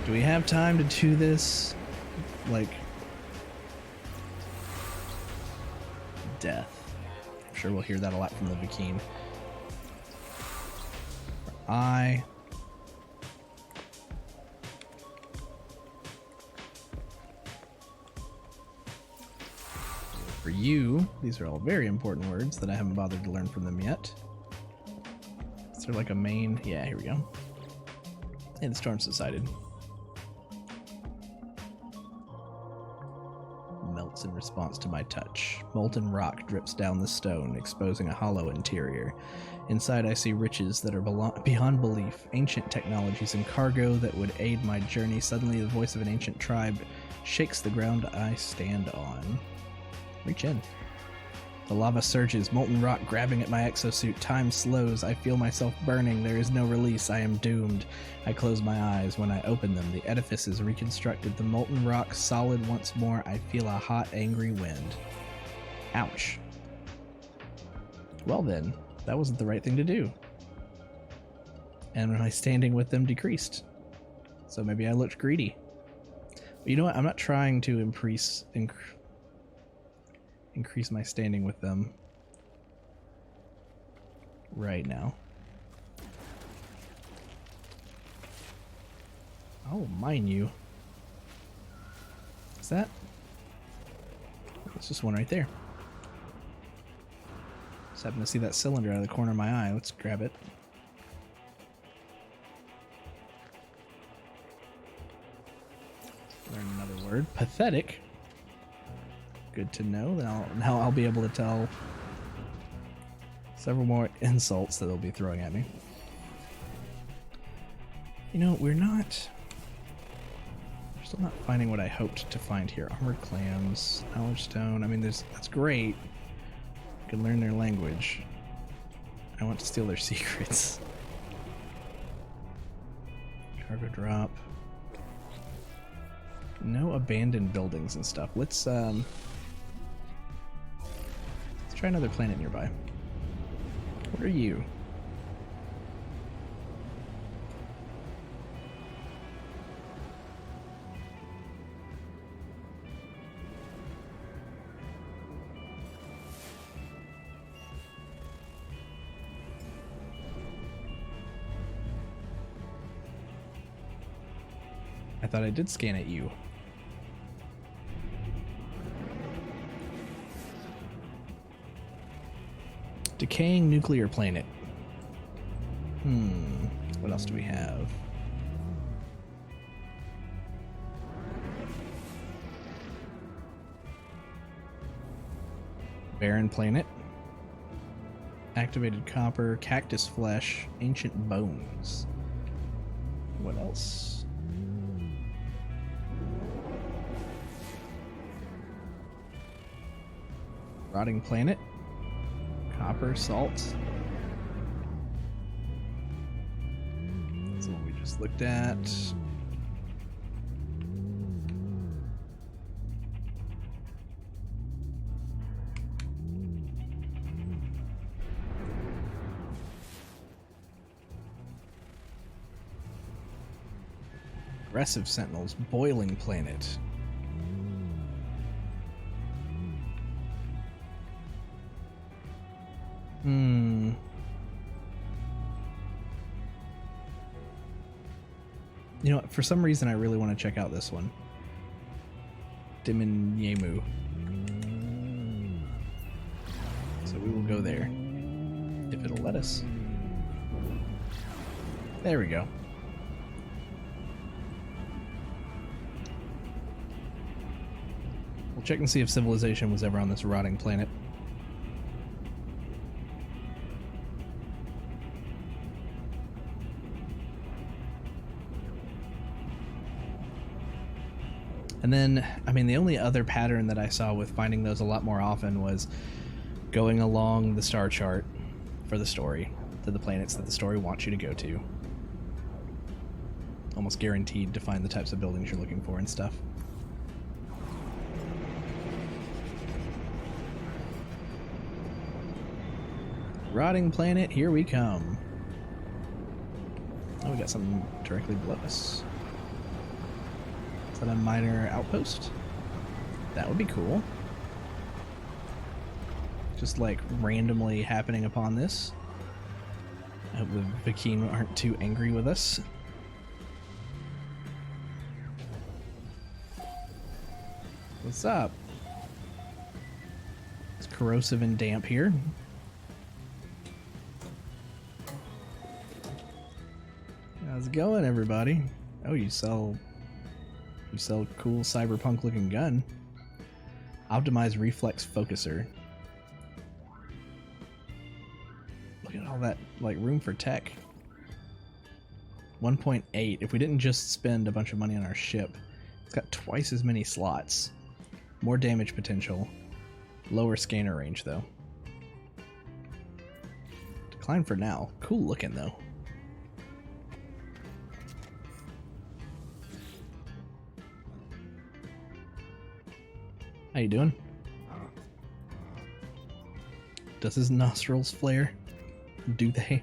Do we have time to do this? Like, death. I'm sure we'll hear that a lot from the Vakeen. For you, these are all very important words that I haven't bothered to learn from them yet. Is there like a main? Yeah, here we go. Hey, the storm subsided. Melts in response to my touch. Molten rock drips down the stone, exposing a hollow interior. Inside I see riches that are beyond belief, ancient technologies and cargo that would aid my journey. Suddenly the voice of an ancient tribe shakes the ground I stand on. Reach in. The lava surges, molten rock grabbing at my exosuit. Time slows. I feel myself burning. There is no release. I am doomed. I close my eyes. When I open them, the edifice is reconstructed. The molten rock solid once more. I feel a hot, angry wind. Ouch. Well then, that wasn't the right thing to do. And my standing with them decreased. So maybe I looked greedy. But you know what? I'm not trying to increase my standing with them right now. Oh, mine you. Is that? It's just one right there. Just happen to see that cylinder out of the corner of my eye. Let's grab it. Learn another word. Pathetic. Good to know. Now I'll be able to tell several more insults that they'll be throwing at me. You know, we're still not finding what I hoped to find here. Armored clams, knowledge stone. I mean, that's great. I can learn their language. I want to steal their secrets. Cargo drop. No abandoned buildings and stuff. Let's try another planet nearby. What are you? I thought I did scan at you. Decaying nuclear planet. What else do we have? Barren planet. Activated copper, cactus flesh, ancient bones. What else? Rotting planet. Copper, salt. That's what we just looked at. Aggressive sentinels, boiling planet. You know what? For some reason, I really want to check out this one. Diminyemu. So we will go there. If it'll let us. There we go. We'll check and see if civilization was ever on this rotting planet. And then, I mean, the only other pattern that I saw with finding those a lot more often was going along the star chart for the story to the planets that the story wants you to go to. Almost guaranteed to find the types of buildings you're looking for and stuff. Rotting planet, here we come. Oh, we got something directly below us. Is that a minor outpost? That would be cool. Just like randomly happening upon this. I hope the Vikeen aren't too angry with us. What's up? It's corrosive and damp here. How's it going, everybody? Oh, you sell cool cyberpunk looking gun. Optimized reflex focuser. Look at all that like room for tech. 1.8. If we didn't just spend a bunch of money on our ship, it's got twice as many slots. More damage potential. Lower scanner range though. Decline for now. Cool looking though. How you doing? Does his nostrils flare? Do they?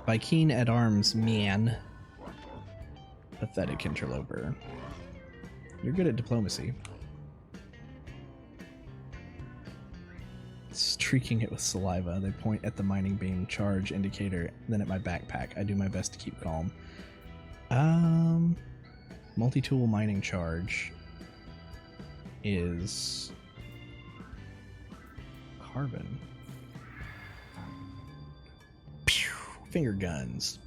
Vikeen at arms, man. Pathetic interloper. You're good at diplomacy. Streaking it with saliva. They point at the mining beam charge indicator, then at my backpack. I do my best to keep calm. Multi-tool mining charge is carbon. Pew! Finger guns.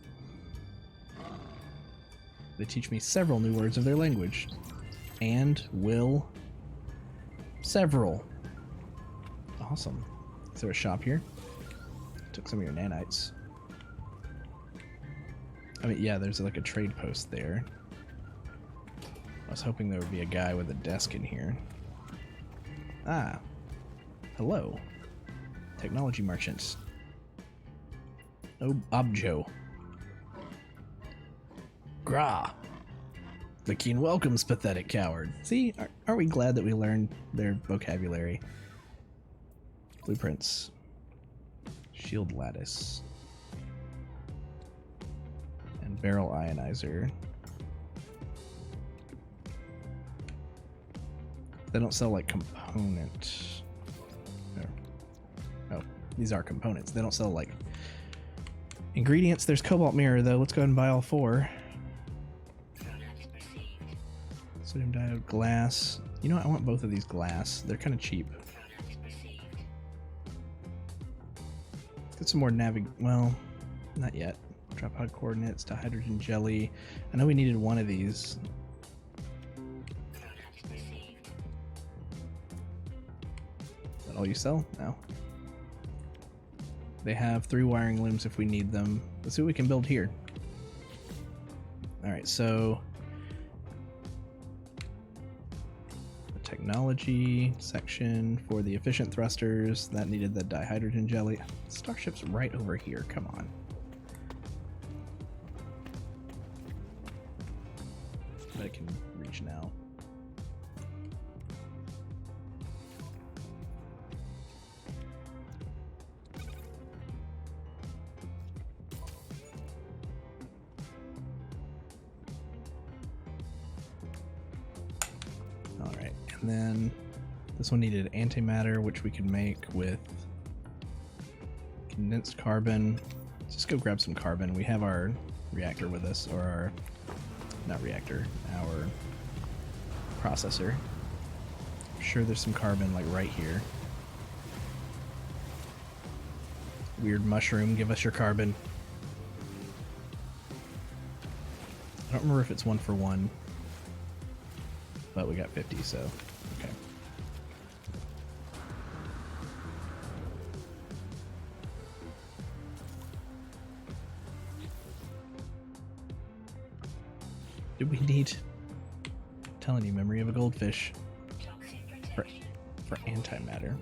They teach me several new words of their language. And will several. Awesome. Is there a shop here? Took some of your nanites. I mean, yeah, there's like a trade post there. I was hoping there would be a guy with a desk in here. Ah. Hello. Technology merchants. Oh, Objo. Gra. Vikeen welcomes, pathetic coward. See, aren't we glad that we learned their vocabulary? Blueprints. Shield lattice. And barrel ionizer. They don't sell like component. Oh, these are components. They don't sell like ingredients. There's cobalt mirror though. Let's go ahead and buy all 4. Sodium diode, glass. You know what? I want both of these glass. They're kind of cheap. Let's get some more well, not yet. Drop pod coordinates to hydrogen jelly. I know we needed one of these. Is that all you sell? No. They have 3 wiring looms if we need them. Let's see what we can build here. Alright, so the technology section for the efficient thrusters, that needed the dihydrogen jelly. Starship's right over here, come on. But I can reach now. Alright, and then this one needed antimatter, which we can make with condensed carbon. Let's just go grab some carbon. We have our reactor with us, or our, not reactor, our processor. I'm sure there's some carbon like right here. Weird mushroom, give us your carbon. I don't remember if it's 1 for 1. But we got 50, so okay. Do we need? I'm telling you, memory of a goldfish for antimatter.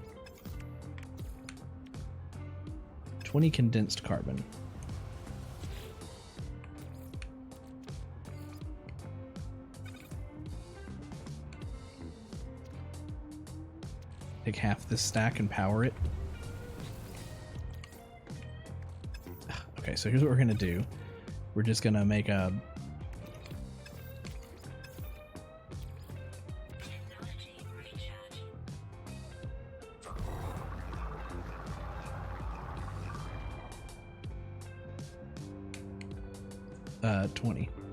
20 condensed carbon. Take half this stack and power it. Okay, so here's what we're gonna do. We're just gonna make a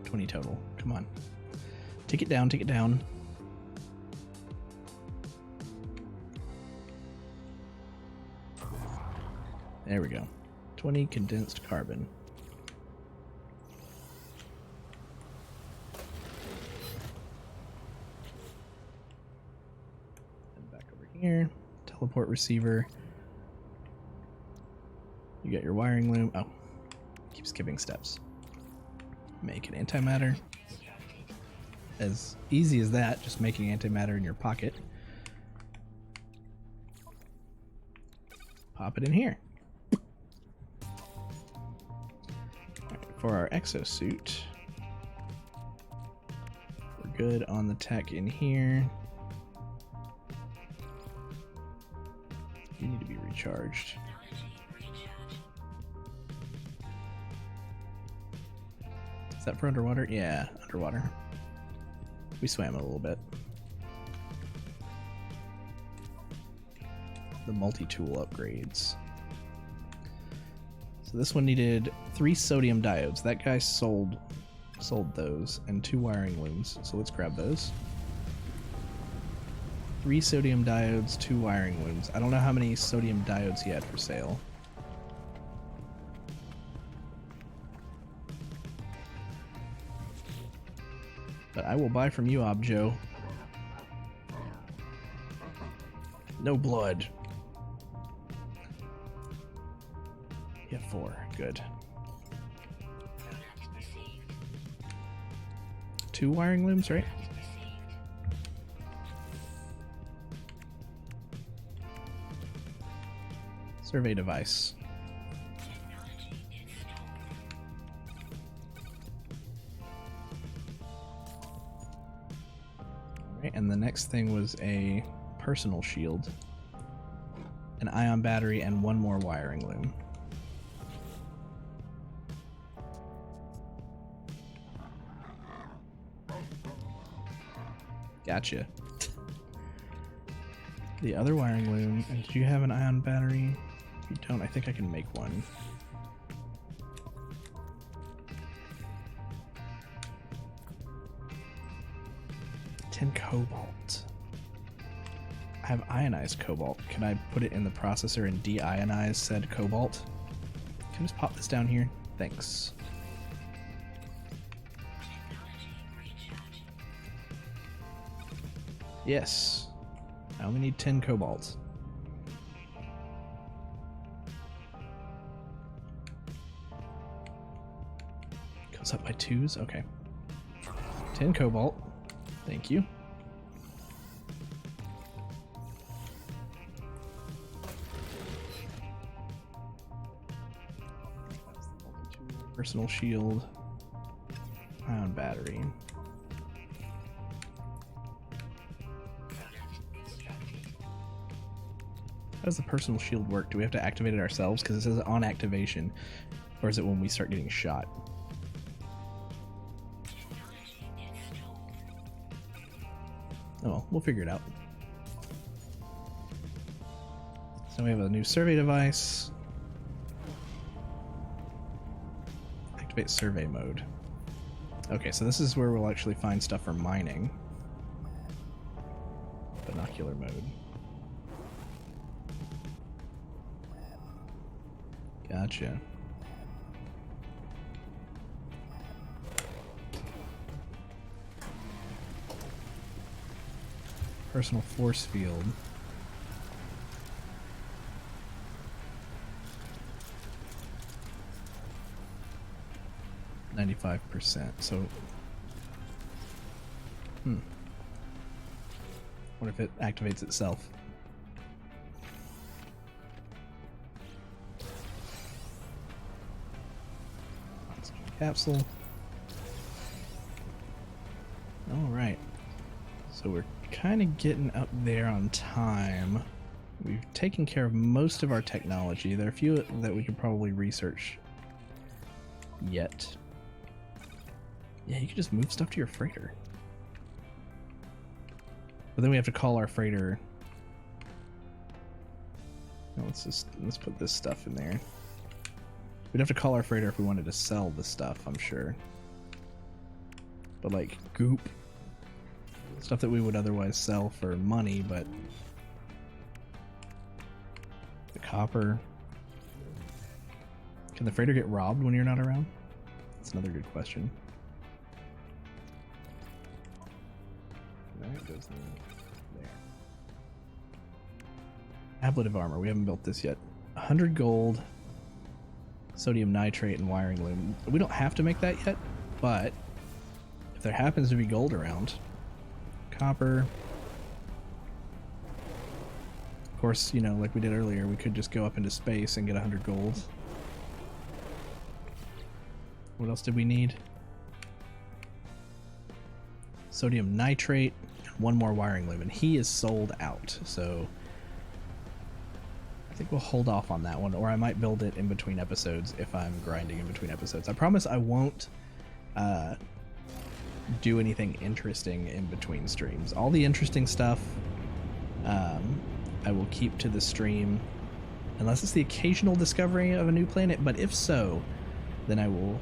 20 total. Come on. Take it down, take it down. There we go. 20 condensed carbon. And back over here. Teleport receiver. You got your wiring loom. Oh, keep skipping steps. Make an antimatter. As easy as that, just making antimatter in your pocket. Pop it in here. Alright, for our exosuit, we're good on the tech in here. You need to be recharged. Is that for underwater? Yeah, underwater. We swam a little bit. The multi-tool upgrades. So this one needed 3 sodium diodes. That guy sold those, and 2 wiring looms. So let's grab those. 3 sodium diodes, 2 wiring looms. I don't know how many sodium diodes he had for sale. But I will buy from you, Objo. No blood. Yeah, 4. Good. 2 wiring looms, right? Survey device. And the next thing was a personal shield, an ion battery, and 1 more wiring loom. Gotcha. The other wiring loom, and did you have an ion battery? If you don't, I think I can make one. Cobalt. I have ionized cobalt. Can I put it in the processor and de-ionize said cobalt? Can I just pop this down here? Thanks. Yes. I only need 10 cobalt. Goes up by 2s? Okay. 10 cobalt. Thank you. Personal shield. Ion battery. How does the personal shield work? Do we have to activate it ourselves? Because it says on activation. Or is it when we start getting shot? Oh, well, we'll figure it out. So we have a new survey device. Activate survey mode. Okay, so this is where we'll actually find stuff for mining. Binocular mode. Gotcha. Personal force field. %. So, what if it activates itself? Capsule. All right. So we're kind of getting up there on time. We've taken care of most of our technology. There are a few that we could probably research yet. Yeah, you can just move stuff to your freighter. But then we have to call our freighter. No, let's put this stuff in there. We'd have to call our freighter if we wanted to sell the stuff, I'm sure. But like goop. Stuff that we would otherwise sell for money, but the copper. Can the freighter get robbed when you're not around? That's another good question. There goes there. Ablative armor. We haven't built this yet. 100 gold, sodium nitrate, and wiring loom. We don't have to make that yet, but if there happens to be gold around, copper. Of course, you know, like we did earlier, we could just go up into space and get 100 gold. What else did we need? Sodium nitrate, one more wiring loom, and he is sold out, so I think we'll hold off on that one, or I might build it in between episodes if I'm grinding in between episodes. I promise I won't do anything interesting in between streams. All the interesting stuff I will keep to the stream, unless it's the occasional discovery of a new planet, but if so, then I will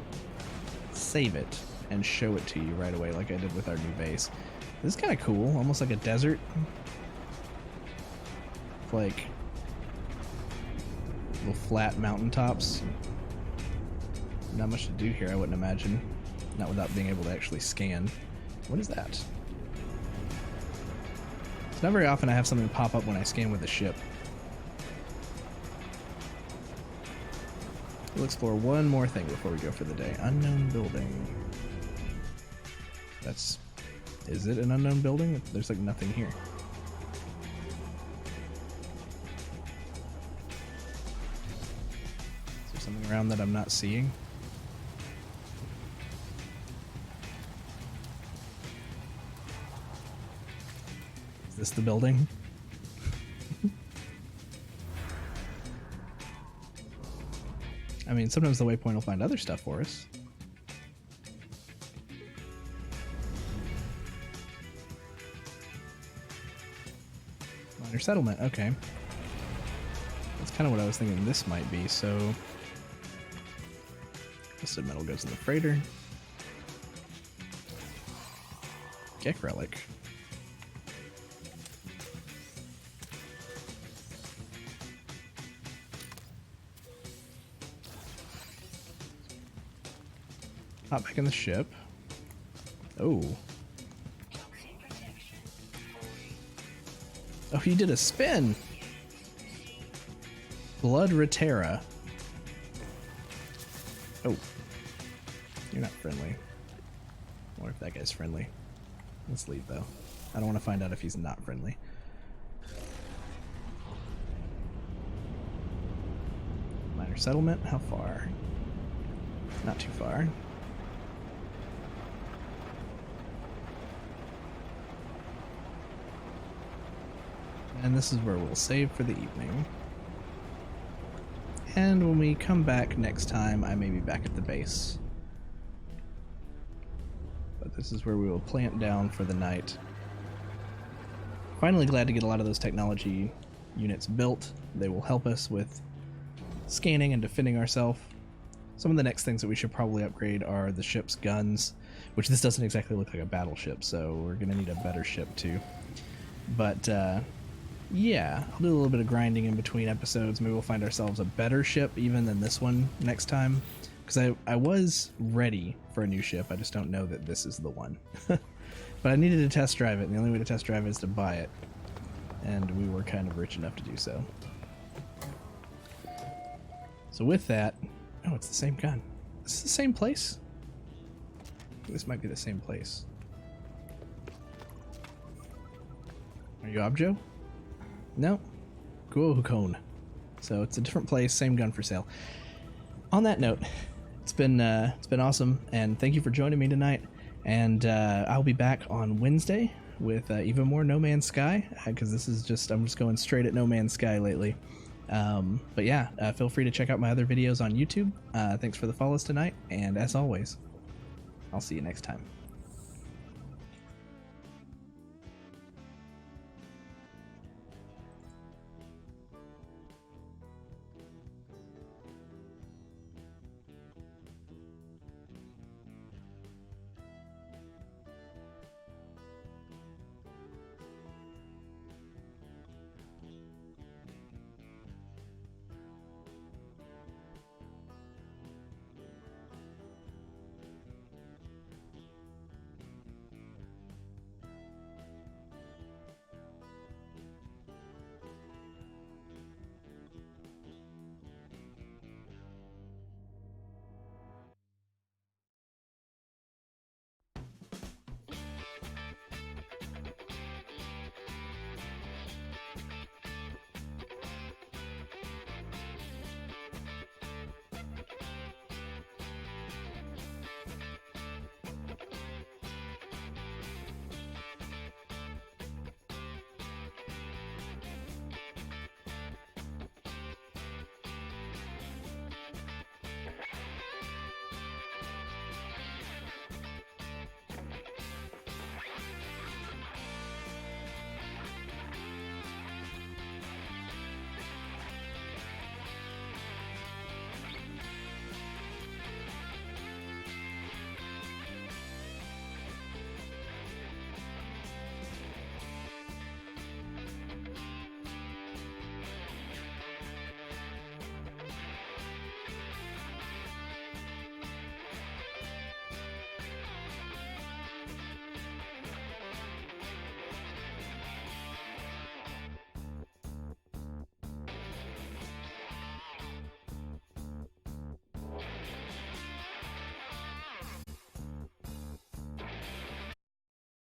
save it and show it to you right away like I did with our new base. This is kind of cool, almost like a desert. Like little flat mountaintops. Not much to do here, I wouldn't imagine. Not without being able to actually scan. What is that? It's not very often I have something pop up when I scan with a ship. We'll explore one more thing before we go for the day. Unknown building. That's... Is it an unknown building? There's like nothing here. Is there something around that I'm not seeing? Is this the building? I mean, sometimes the waypoint will find other stuff for us. Minor settlement, okay. That's kind of what I was thinking this might be, so... Twisted metal goes in the freighter. Gek relic. Hop back in the ship. Oh. Oh, he did a spin! Blood Reterra. Oh. You're not friendly. I wonder if that guy's friendly. Let's leave, though. I don't want to find out if he's not friendly. Minor settlement? How far? Not too far. And this is where we'll save for the evening. And when we come back next time, I may be back at the base. But this is where we will plant down for the night. Finally glad to get a lot of those technology units built. They will help us with scanning and defending ourselves. Some of the next things that we should probably upgrade are the ship's guns, which this doesn't exactly look like a battleship, so we're going to need a better ship too. But, yeah, I'll do a little bit of grinding in between episodes. Maybe we'll find ourselves a better ship even than this one next time. Because I was ready for a new ship. I just don't know that this is the one. But I needed to test drive it, and the only way to test drive it is to buy it. And we were kind of rich enough to do so. So with that... Oh, it's the same gun. Is this the same place? This might be the same place. Are you Objo? No. Guohukon. So it's a different place, same gun for sale. On that note, it's been awesome, and thank you for joining me tonight. And I'll be back on Wednesday with even more No Man's Sky, because this is just, I'm just going straight at No Man's Sky lately. But yeah, feel free to check out my other videos on YouTube. Thanks for the follows tonight, and as always, I'll see you next time.